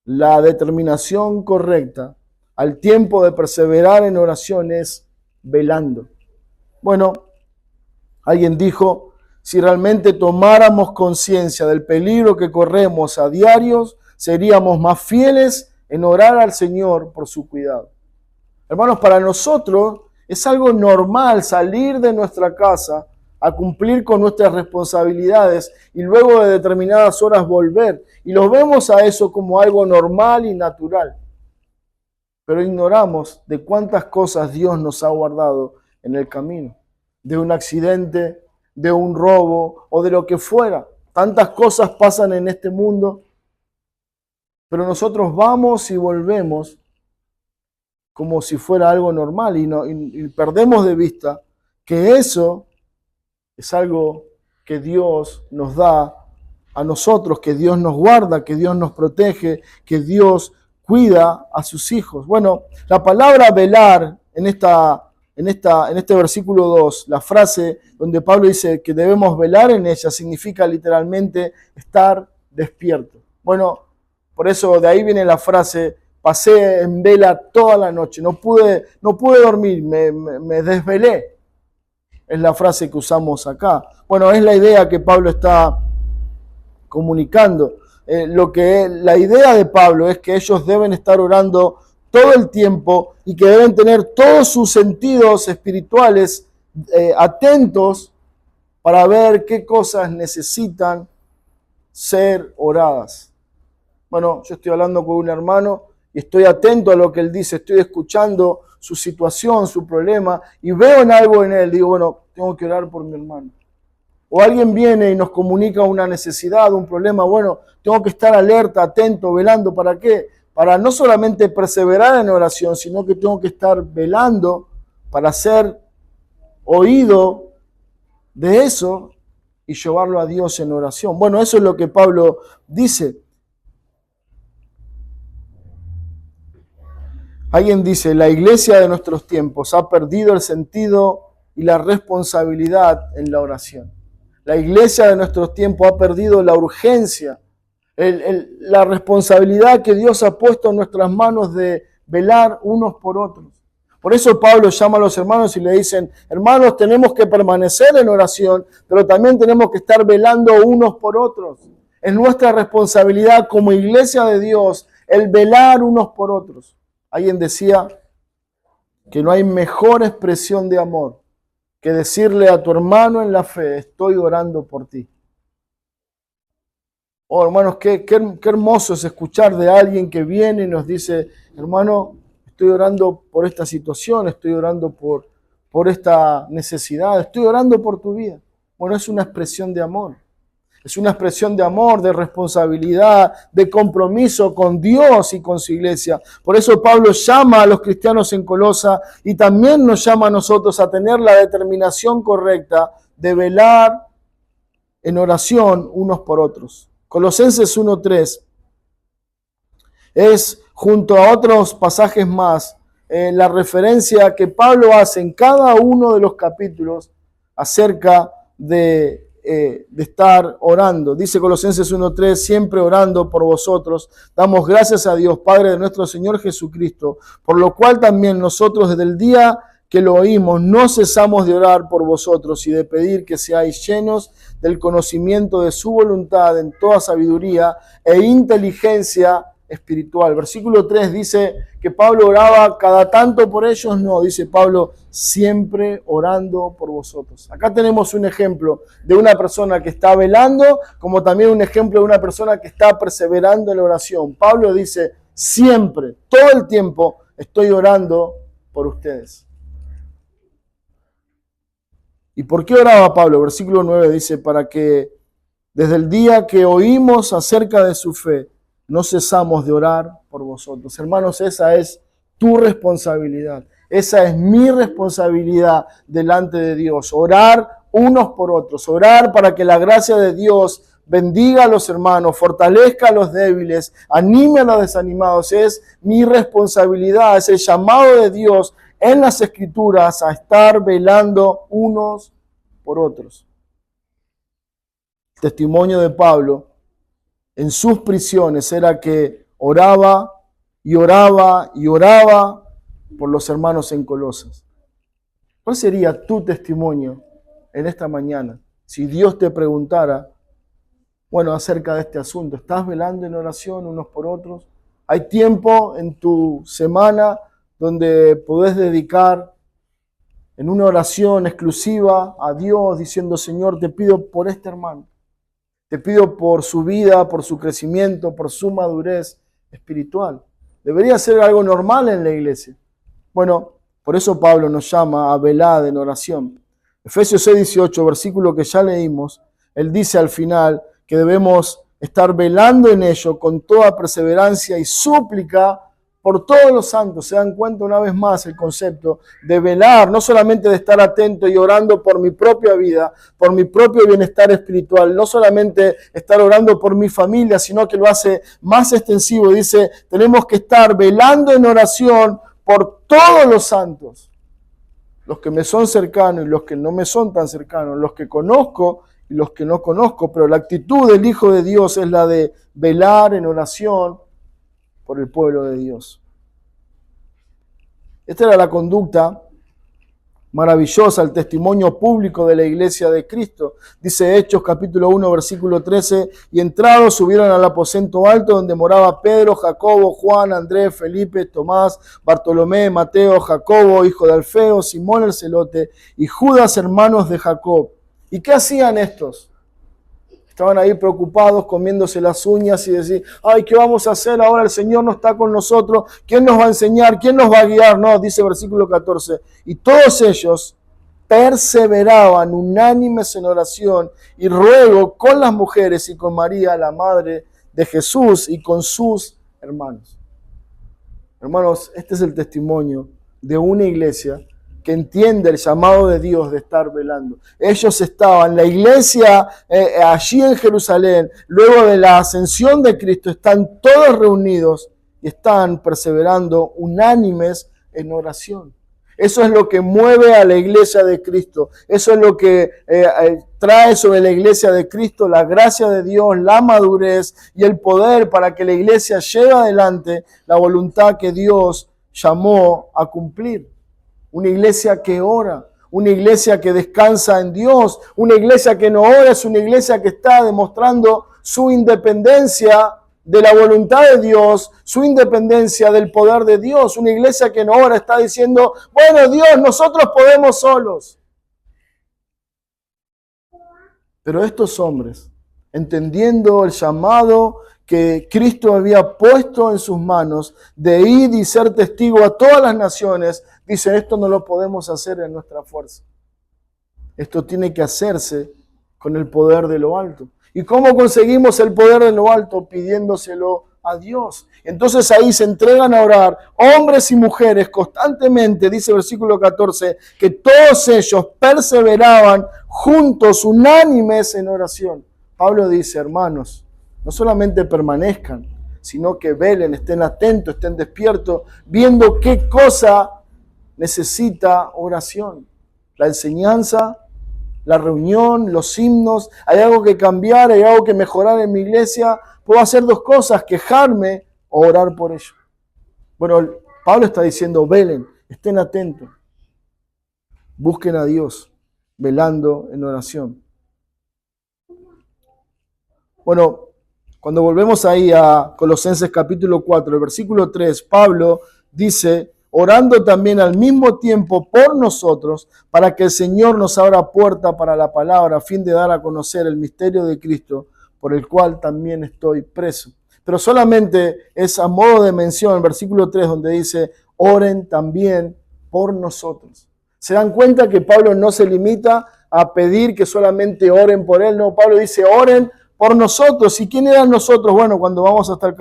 La determinación correcta al tiempo de perseverar en oración es velando. Bueno, alguien dijo, si realmente tomáramos conciencia del peligro que corremos a diarios, seríamos más fieles en orar al Señor por su cuidado. Hermanos, para nosotros es algo normal salir de nuestra casa a cumplir con nuestras responsabilidades y luego de determinadas horas volver. Y lo vemos a eso como algo normal y natural. Pero ignoramos de cuántas cosas Dios nos ha guardado en el camino. De un accidente, de un robo o de lo que fuera. Tantas cosas pasan en este mundo. Pero nosotros vamos y volvemos como si fuera algo normal y perdemos de vista que eso es algo que Dios nos da a nosotros, que Dios nos guarda, que Dios nos protege, que Dios cuida a sus hijos. Bueno, la palabra velar en este versículo 2, la frase donde Pablo dice que debemos velar en ella, significa literalmente estar despierto. Bueno, por eso de ahí viene la frase, pasé en vela toda la noche, no pude dormir, me desvelé. Es la frase que usamos acá. Bueno, es la idea que Pablo está comunicando. La idea de Pablo es que ellos deben estar orando todo el tiempo y que deben tener todos sus sentidos espirituales atentos para ver qué cosas necesitan ser oradas. Bueno, yo estoy hablando con un hermano y estoy atento a lo que él dice, estoy escuchando su situación, su problema, y veo en algo en él, digo, bueno, tengo que orar por mi hermano. O alguien viene y nos comunica una necesidad, un problema, bueno, tengo que estar alerta, atento, velando, ¿para qué? Para no solamente perseverar en oración, sino que tengo que estar velando para ser oído de eso y llevarlo a Dios en oración. Bueno, eso es lo que Pablo dice. Alguien dice, la iglesia de nuestros tiempos ha perdido el sentido y la responsabilidad en la oración. La iglesia de nuestros tiempos ha perdido la urgencia, la responsabilidad que Dios ha puesto en nuestras manos de velar unos por otros. Por eso Pablo llama a los hermanos y le dicen, hermanos, tenemos que permanecer en oración, pero también tenemos que estar velando unos por otros. Es nuestra responsabilidad como iglesia de Dios el velar unos por otros. Alguien decía que no hay mejor expresión de amor que decirle a tu hermano en la fe, estoy orando por ti. Oh, hermanos, qué hermoso es escuchar de alguien que viene y nos dice, hermano, estoy orando por esta situación, estoy orando por esta necesidad, estoy orando por tu vida. Bueno, es una expresión de amor. Es una expresión de amor, de responsabilidad, de compromiso con Dios y con su iglesia. Por eso Pablo llama a los cristianos en Colosa y también nos llama a nosotros a tener la determinación correcta de velar en oración unos por otros. Colosenses 1:3 es, junto a otros pasajes más, la referencia que Pablo hace en cada uno de los capítulos acerca de estar orando. Dice Colosenses 1:3, siempre orando por vosotros, damos gracias a Dios, Padre de nuestro Señor Jesucristo, por lo cual también nosotros desde el día que lo oímos, no cesamos de orar por vosotros y de pedir que seáis llenos del conocimiento de su voluntad en toda sabiduría e inteligencia espiritual. Versículo 3 dice que Pablo oraba cada tanto por ellos, no, dice Pablo, siempre orando por vosotros. Acá tenemos un ejemplo de una persona que está velando, como también un ejemplo de una persona que está perseverando en la oración. Pablo dice, siempre, todo el tiempo, estoy orando por ustedes. ¿Y por qué oraba Pablo? Versículo 9 dice, para que desde el día que oímos acerca de su fe, no cesamos de orar por vosotros. Hermanos, esa es tu responsabilidad. Esa es mi responsabilidad delante de Dios. Orar unos por otros. Orar para que la gracia de Dios bendiga a los hermanos, fortalezca a los débiles, anime a los desanimados. Es mi responsabilidad, es el llamado de Dios en las Escrituras a estar velando unos por otros. El testimonio de Pablo en sus prisiones era que oraba y oraba y oraba por los hermanos en Colosas. ¿Cuál sería tu testimonio en esta mañana si Dios te preguntara, acerca de este asunto? ¿Estás velando en oración unos por otros? ¿Hay tiempo en tu semana donde podés dedicar en una oración exclusiva a Dios diciendo, Señor, te pido por este hermano, te pido por su vida, por su crecimiento, por su madurez espiritual? Debería ser algo normal en la iglesia. Por eso Pablo nos llama a velar en oración. Efesios 6:18, versículo que ya leímos, él dice al final que debemos estar velando en ello con toda perseverancia y súplica por todos los santos. Se dan cuenta una vez más el concepto de velar, no solamente de estar atento y orando por mi propia vida, por mi propio bienestar espiritual, no solamente estar orando por mi familia, sino que lo hace más extensivo. Dice, tenemos que estar velando en oración por todos los santos, los que me son cercanos y los que no me son tan cercanos, los que conozco y los que no conozco, pero la actitud del Hijo de Dios es la de velar en oración por el pueblo de Dios. Esta era la conducta maravillosa, el testimonio público de la iglesia de Cristo. Dice Hechos capítulo 1, versículo 13, y entrados subieron al aposento alto donde moraba Pedro, Jacobo, Juan, Andrés, Felipe, Tomás, Bartolomé, Mateo, Jacobo, hijo de Alfeo, Simón el celote y Judas, hermanos de Jacob. ¿Y qué hacían estos? Estaban ahí preocupados, comiéndose las uñas y decir, ay, ¿qué vamos a hacer ahora? El Señor no está con nosotros. ¿Quién nos va a enseñar? ¿Quién nos va a guiar? No, dice versículo 14. Y todos ellos perseveraban unánimes en oración y ruego con las mujeres y con María, la madre de Jesús, y con sus hermanos. Hermanos, este es el testimonio de una iglesia que entiende el llamado de Dios de estar velando. Ellos estaban, la iglesia allí en Jerusalén, luego de la ascensión de Cristo, están todos reunidos y están perseverando unánimes en oración. Eso es lo que mueve a la iglesia de Cristo. Eso es lo que trae sobre la iglesia de Cristo la gracia de Dios, la madurez y el poder para que la iglesia lleve adelante la voluntad que Dios llamó a cumplir. Una iglesia que ora, una iglesia que descansa en Dios, una iglesia que no ora es una iglesia que está demostrando su independencia de la voluntad de Dios, su independencia del poder de Dios. Una iglesia que no ora está diciendo, bueno, Dios, nosotros podemos solos. Pero estos hombres, entendiendo el llamado que Cristo había puesto en sus manos de ir y ser testigo a todas las naciones, dicen, esto no lo podemos hacer en nuestra fuerza. Esto tiene que hacerse con el poder de lo alto. ¿Y cómo conseguimos el poder de lo alto? Pidiéndoselo a Dios. Entonces ahí se entregan a orar, hombres y mujeres constantemente, dice el versículo 14, que todos ellos perseveraban juntos, unánimes en oración. Pablo dice, hermanos, no solamente permanezcan, sino que velen, estén atentos, estén despiertos, viendo qué cosa necesita oración. La enseñanza, la reunión, los himnos, hay algo que cambiar, hay algo que mejorar en mi iglesia. Puedo hacer dos cosas, quejarme o orar por ello. Bueno, Pablo está diciendo, velen, estén atentos, busquen a Dios, velando en oración. Bueno, cuando volvemos ahí a Colosenses capítulo 4, el versículo 3, Pablo dice, orando también al mismo tiempo por nosotros, para que el Señor nos abra puerta para la palabra, a fin de dar a conocer el misterio de Cristo, por el cual también estoy preso. Pero solamente es a modo de mención el versículo 3, donde dice, oren también por nosotros. ¿Se dan cuenta que Pablo no se limita a pedir que solamente oren por él? No, Pablo dice, oren por nosotros. ¿Y quién eran nosotros? Bueno, cuando vamos hasta el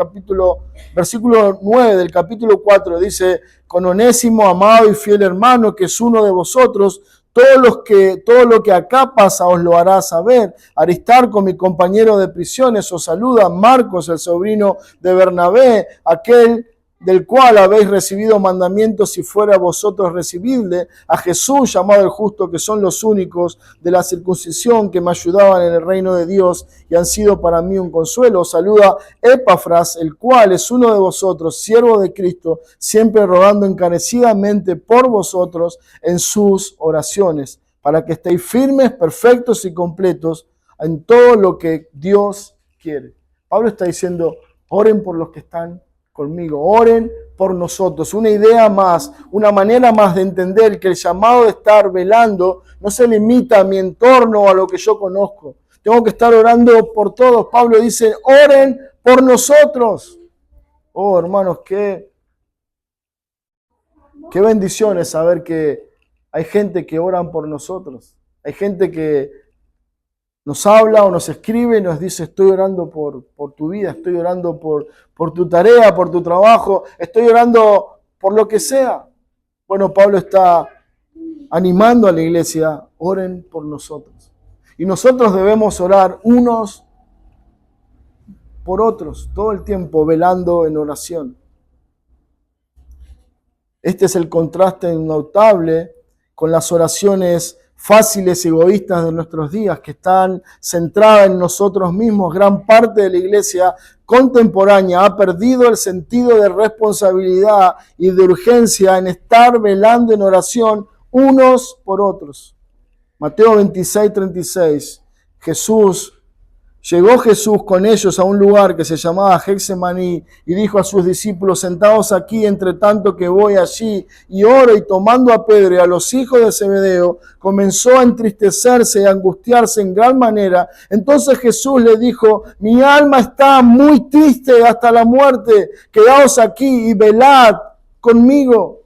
versículo 9 del capítulo 4, dice, con Onésimo, amado y fiel hermano, que es uno de vosotros, Todo lo que acá pasa os lo hará saber. Aristarco, mi compañero de prisiones, os saluda. Marcos, el sobrino de Bernabé, aquel del cual habéis recibido mandamientos si fuera vosotros recibidle, a Jesús llamado el justo, que son los únicos de la circuncisión que me ayudaban en el reino de Dios y han sido para mí un consuelo. Os saluda Epafras, el cual es uno de vosotros, siervo de Cristo, siempre rogando encarecidamente por vosotros en sus oraciones, para que estéis firmes, perfectos y completos en todo lo que Dios quiere. Pablo está diciendo, oren por los que están conmigo, oren por nosotros. Una idea más, una manera más de entender que el llamado de estar velando no se limita a mi entorno o a lo que yo conozco. Tengo que estar orando por todos. Pablo dice, oren por nosotros. Oh, hermanos, qué bendición es saber que hay gente que oran por nosotros. Hay gente que nos habla o nos escribe y nos dice, estoy orando por tu vida, estoy orando por tu tarea, por tu trabajo, estoy orando por lo que sea. Bueno, Pablo está animando a la iglesia, oren por nosotros. Y nosotros debemos orar unos por otros, todo el tiempo velando en oración. Este es el contraste notable con las oraciones fáciles y egoístas de nuestros días, que están centradas en nosotros mismos. Gran parte de la iglesia contemporánea ha perdido el sentido de responsabilidad y de urgencia en estar velando en oración unos por otros. Mateo 26:36. Llegó Jesús con ellos a un lugar que se llamaba Getsemaní y dijo a sus discípulos, sentaos aquí entre tanto que voy allí y oro, y tomando a Pedro y a los hijos de Zebedeo, comenzó a entristecerse y a angustiarse en gran manera. Entonces Jesús le dijo, mi alma está muy triste hasta la muerte, quedaos aquí y velad conmigo.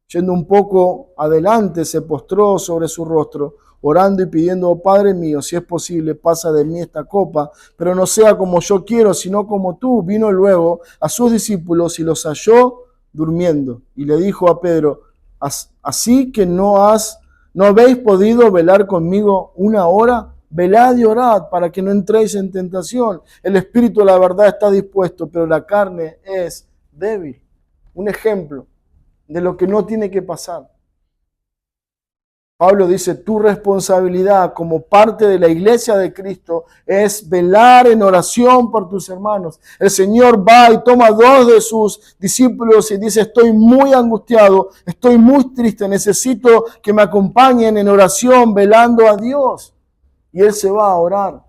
Yendo un poco adelante, se postró sobre su rostro, orando y pidiendo, oh Padre mío, si es posible, pasa de mí esta copa, pero no sea como yo quiero, sino como tú. Vino luego a sus discípulos y los halló durmiendo. Y le dijo a Pedro, así que no habéis podido velar conmigo una hora. Velad y orad para que no entréis en tentación. El espíritu, la verdad, está dispuesto, pero la carne es débil. Un ejemplo de lo que no tiene que pasar. Pablo dice, tu responsabilidad como parte de la iglesia de Cristo es velar en oración por tus hermanos. El Señor va y toma 2 de sus discípulos y dice, estoy muy angustiado, estoy muy triste, necesito que me acompañen en oración, velando a Dios. Y Él se va a orar.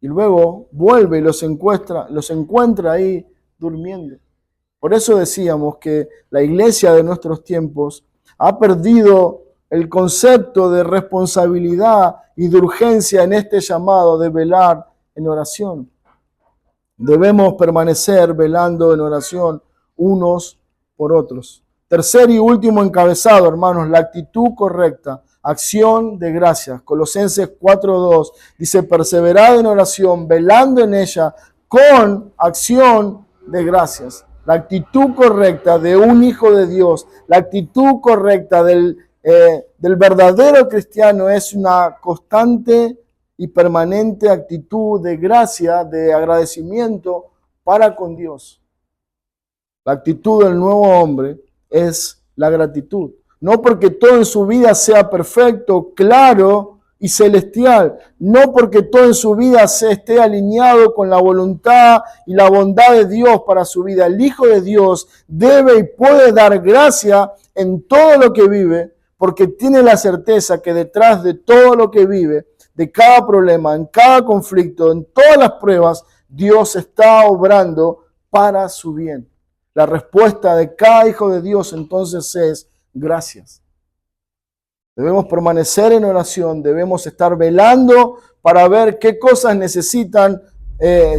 Y luego vuelve y los encuentra ahí durmiendo. Por eso decíamos que la iglesia de nuestros tiempos ha perdido el concepto de responsabilidad y de urgencia en este llamado de velar en oración. Debemos permanecer velando en oración unos por otros. Tercer y último encabezado, hermanos, la actitud correcta. Acción de gracias. Colosenses 4:2 dice, perseverad en oración, velando en ella con acción de gracias. La actitud correcta de un hijo de Dios, la actitud correcta del verdadero cristiano es una constante y permanente actitud de gracia, de agradecimiento para con Dios. La actitud del nuevo hombre es la gratitud. No porque todo en su vida sea perfecto, claro y celestial. No porque todo en su vida se esté alineado con la voluntad y la bondad de Dios para su vida. El Hijo de Dios debe y puede dar gracia en todo lo que vive, porque tiene la certeza que detrás de todo lo que vive, de cada problema, en cada conflicto, en todas las pruebas, Dios está obrando para su bien. La respuesta de cada hijo de Dios entonces es gracias. Debemos permanecer en oración, debemos estar velando para ver qué cosas necesitan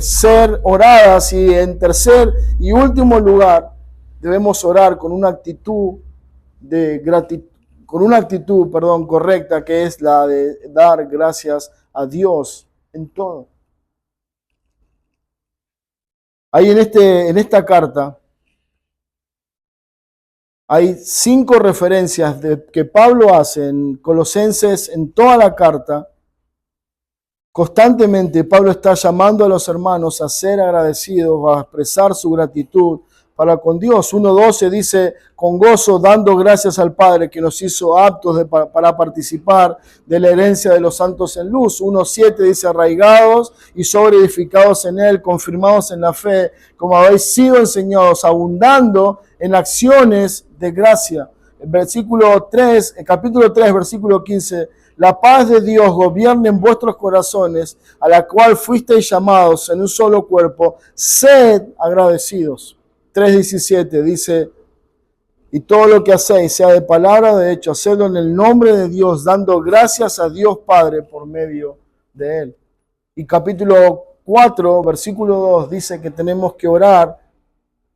ser oradas, y en tercer y último lugar debemos orar con una actitud de gratitud, correcta, que es la de dar gracias a Dios en todo. Ahí en esta carta Hay 5 referencias que Pablo hace en Colosenses, en toda la carta. Constantemente Pablo está llamando a los hermanos a ser agradecidos, a expresar su gratitud para con Dios. 1:12 dice, con gozo dando gracias al Padre que nos hizo aptos para participar de la herencia de los santos en luz. 1:7 dice, arraigados y sobreedificados en Él, confirmados en la fe, como habéis sido enseñados, abundando en acciones de gracia. Capítulo 3, versículo 15, la paz de Dios gobierne en vuestros corazones, a la cual fuisteis llamados en un solo cuerpo, sed agradecidos. 3:17 dice, y todo lo que hacéis, sea de palabra o de hecho, hacedlo en el nombre de Dios, dando gracias a Dios Padre por medio de Él. Y capítulo 4, versículo 2 dice que tenemos que orar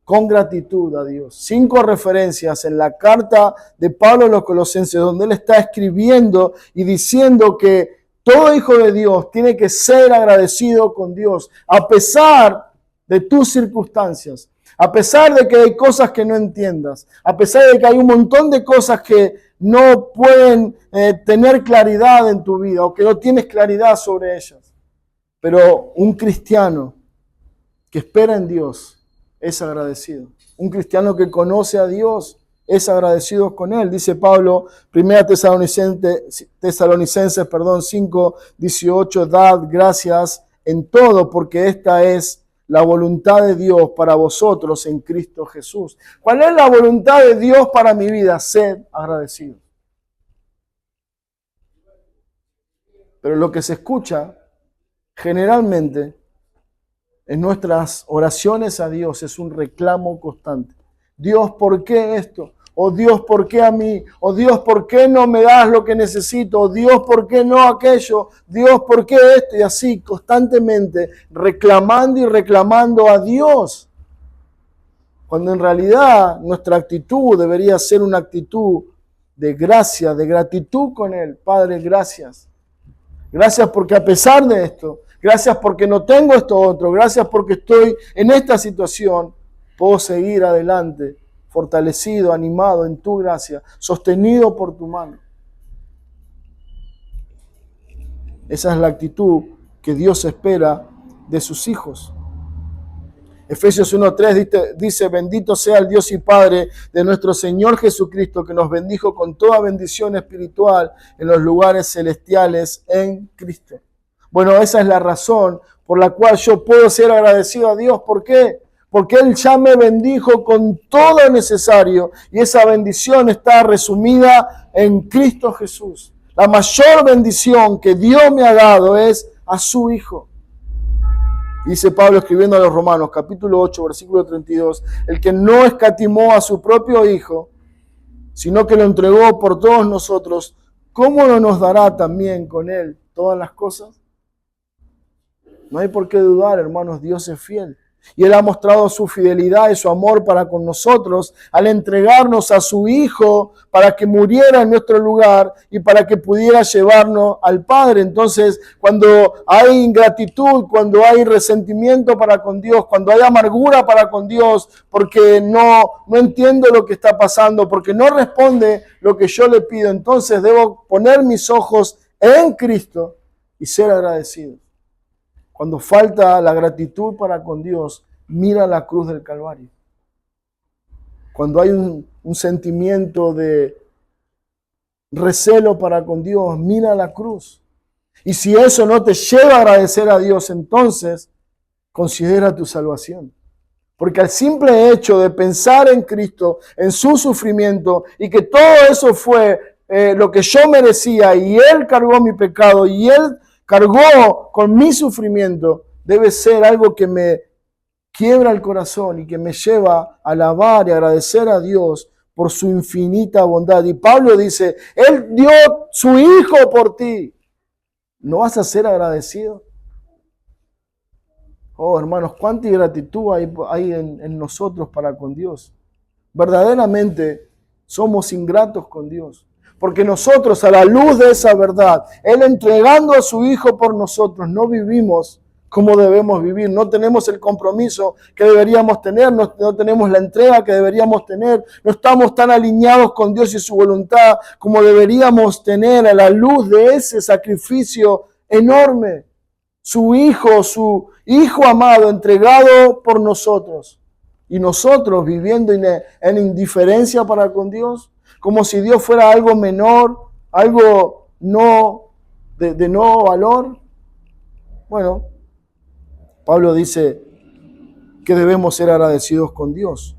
con gratitud a Dios. 5 referencias en la carta de Pablo a los Colosenses, donde él está escribiendo y diciendo que todo hijo de Dios tiene que ser agradecido con Dios, a pesar de tus circunstancias, a pesar de que hay cosas que no entiendas, a pesar de que hay un montón de cosas que no pueden tener claridad en tu vida o que no tienes claridad sobre ellas. Pero un cristiano que espera en Dios es agradecido. Un cristiano que conoce a Dios es agradecido con Él. Dice Pablo, 1 Tesalonicenses 5:18, dad gracias en todo, porque esta es la voluntad de Dios para vosotros en Cristo Jesús. ¿Cuál es la voluntad de Dios para mi vida? Sed agradecido. Pero lo que se escucha generalmente en nuestras oraciones a Dios es un reclamo constante. Dios, ¿por qué esto? O Dios, ¿por qué a mí? O Dios, ¿por qué no me das lo que necesito? O Dios, ¿por qué no aquello? Dios, ¿por qué esto? Y así constantemente reclamando y reclamando a Dios. Cuando en realidad nuestra actitud debería ser una actitud de gracia, de gratitud con Él. Padre, gracias. Gracias porque a pesar de esto, gracias porque no tengo esto otro, gracias porque estoy en esta situación, puedo seguir adelante, fortalecido, animado en tu gracia, sostenido por tu mano. Esa es la actitud que Dios espera de sus hijos. Efesios 1:3 dice, bendito sea el Dios y Padre de nuestro Señor Jesucristo, que nos bendijo con toda bendición espiritual en los lugares celestiales en Cristo. Bueno, esa es la razón por la cual yo puedo ser agradecido a Dios. ¿Por qué? Porque Él ya me bendijo con todo necesario y esa bendición está resumida en Cristo Jesús. La mayor bendición que Dios me ha dado es a su Hijo. Dice Pablo escribiendo a los Romanos, capítulo 8, versículo 32, el que no escatimó a su propio Hijo, sino que lo entregó por todos nosotros, ¿cómo no nos dará también con Él todas las cosas? No hay por qué dudar, hermanos, Dios es fiel. Y Él ha mostrado su fidelidad y su amor para con nosotros al entregarnos a su Hijo para que muriera en nuestro lugar y para que pudiera llevarnos al Padre. Entonces, cuando hay ingratitud, cuando hay resentimiento para con Dios, cuando hay amargura para con Dios, porque no entiendo lo que está pasando, porque no responde lo que yo le pido, entonces debo poner mis ojos en Cristo y ser agradecido. Cuando falta la gratitud para con Dios, mira la cruz del Calvario. Cuando hay un sentimiento de recelo para con Dios, mira la cruz. Y si eso no te lleva a agradecer a Dios, entonces considera tu salvación. Porque al simple hecho de pensar en Cristo, en su sufrimiento, y que todo eso fue lo que yo merecía, y Él cargó mi pecado, y Él cargó con mi sufrimiento, debe ser algo que me quiebra el corazón y que me lleva a alabar y agradecer a Dios por su infinita bondad. Y Pablo dice, Él dio su Hijo por ti. ¿No vas a ser agradecido? Oh, hermanos, cuánta ingratitud hay en nosotros para con Dios. Verdaderamente somos ingratos con Dios. Porque nosotros, a la luz de esa verdad, Él entregando a su Hijo por nosotros, no vivimos cómo debemos vivir. No tenemos el compromiso que deberíamos tener, no tenemos la entrega que deberíamos tener, no estamos tan alineados con Dios y su voluntad como deberíamos tener a la luz de ese sacrificio enorme. Su Hijo amado, entregado por nosotros. Y nosotros viviendo en indiferencia para con Dios, como si Dios fuera algo menor, algo de no valor. Bueno, Pablo dice que debemos ser agradecidos con Dios.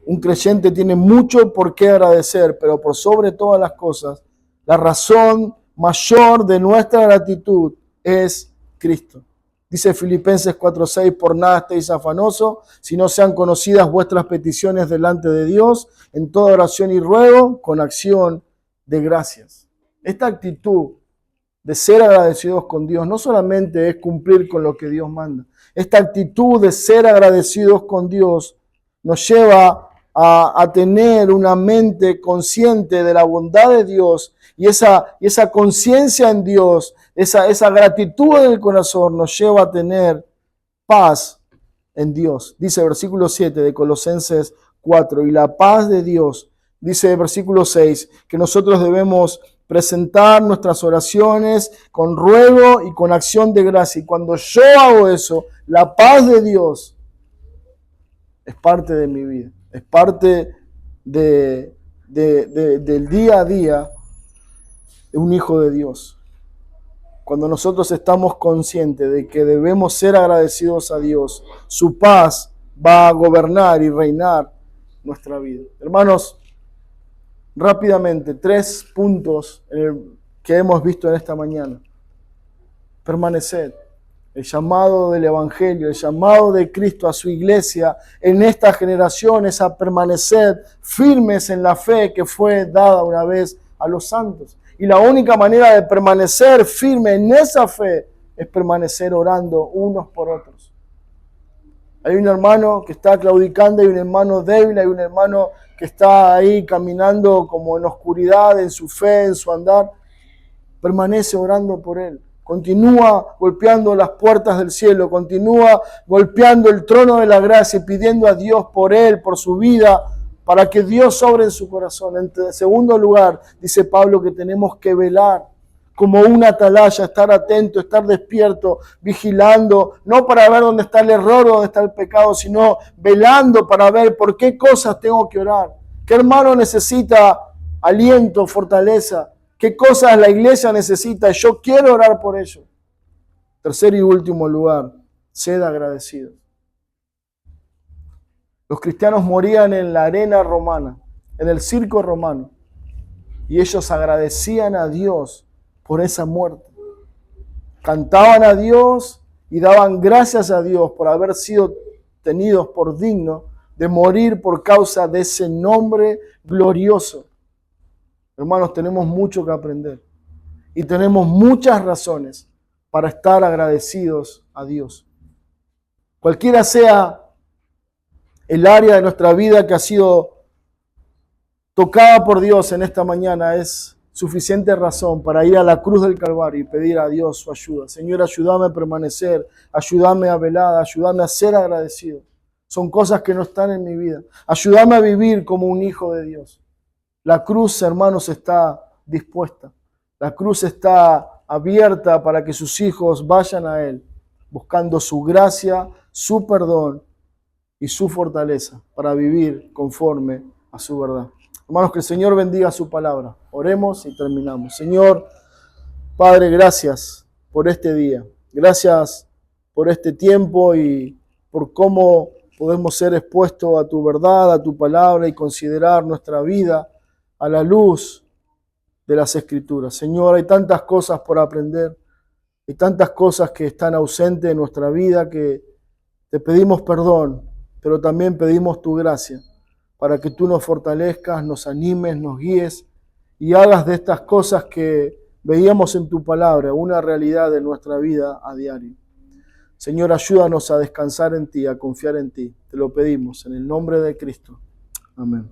Un creyente tiene mucho por qué agradecer, pero por sobre todas las cosas, la razón mayor de nuestra gratitud es Cristo. Dice Filipenses 4:6, por nada estéis afanosos, si no sean conocidas vuestras peticiones delante de Dios, en toda oración y ruego, con acción de gracias. Esta actitud de ser agradecidos con Dios no solamente es cumplir con lo que Dios manda. Esta actitud de ser agradecidos con Dios nos lleva a tener una mente consciente de la bondad de Dios y esa conciencia en Dios, esa gratitud en el corazón nos lleva a tener paz en Dios. Dice el versículo 7 de Colosenses 4, y la paz de Dios, dice el versículo 6, que nosotros debemos presentar nuestras oraciones con ruego y con acción de gracia. Y cuando yo hago eso, la paz de Dios es parte de mi vida, es parte del día a día de un hijo de Dios. Cuando nosotros estamos conscientes de que debemos ser agradecidos a Dios, su paz va a gobernar y reinar nuestra vida. Hermanos, rápidamente, 3 puntos que hemos visto en esta mañana. Permaneced. El llamado del Evangelio, el llamado de Cristo a su iglesia en esta generación es a permanecer firmes en la fe que fue dada una vez a los santos. Y la única manera de permanecer firme en esa fe es permanecer orando unos por otros. Hay un hermano que está claudicando, hay un hermano débil, hay un hermano que está ahí caminando como en oscuridad, en su fe, en su andar. Permanece orando por él. Continúa golpeando las puertas del cielo, continúa golpeando el trono de la gracia y pidiendo a Dios por él, por su vida, para que Dios obre en su corazón. En segundo lugar, dice Pablo que tenemos que velar como una atalaya, estar atento, estar despierto, vigilando, no para ver dónde está el error o dónde está el pecado, sino velando para ver por qué cosas tengo que orar. ¿Qué hermano necesita aliento, fortaleza? ¿Qué cosas la iglesia necesita? Yo quiero orar por ello. Tercer y último lugar, sed agradecidos. Los cristianos morían en la arena romana, en el circo romano, y ellos agradecían a Dios por esa muerte. Cantaban a Dios y daban gracias a Dios por haber sido tenidos por dignos de morir por causa de ese nombre glorioso. Hermanos, tenemos mucho que aprender y tenemos muchas razones para estar agradecidos a Dios. Cualquiera sea el área de nuestra vida que ha sido tocada por Dios en esta mañana, es suficiente razón para ir a la cruz del Calvario y pedir a Dios su ayuda. Señor, ayúdame a permanecer, ayúdame a velar, ayúdame a ser agradecido. Son cosas que no están en mi vida. Ayúdame a vivir como un hijo de Dios. La cruz, hermanos, está dispuesta. La cruz está abierta para que sus hijos vayan a Él, buscando su gracia, su perdón y su fortaleza para vivir conforme a su verdad. Hermanos, que el Señor bendiga su palabra. Oremos y terminamos. Señor, Padre, gracias por este día. Gracias por este tiempo y por cómo podemos ser expuestos a tu verdad, a tu palabra y considerar nuestra vida a la luz de las Escrituras. Señor, hay tantas cosas por aprender y tantas cosas que están ausentes en nuestra vida que te pedimos perdón, pero también pedimos tu gracia para que tú nos fortalezcas, nos animes, nos guíes y hagas de estas cosas que veíamos en tu palabra una realidad de nuestra vida a diario. Señor, ayúdanos a descansar en ti, a confiar en ti. Te lo pedimos en el nombre de Cristo. Amén.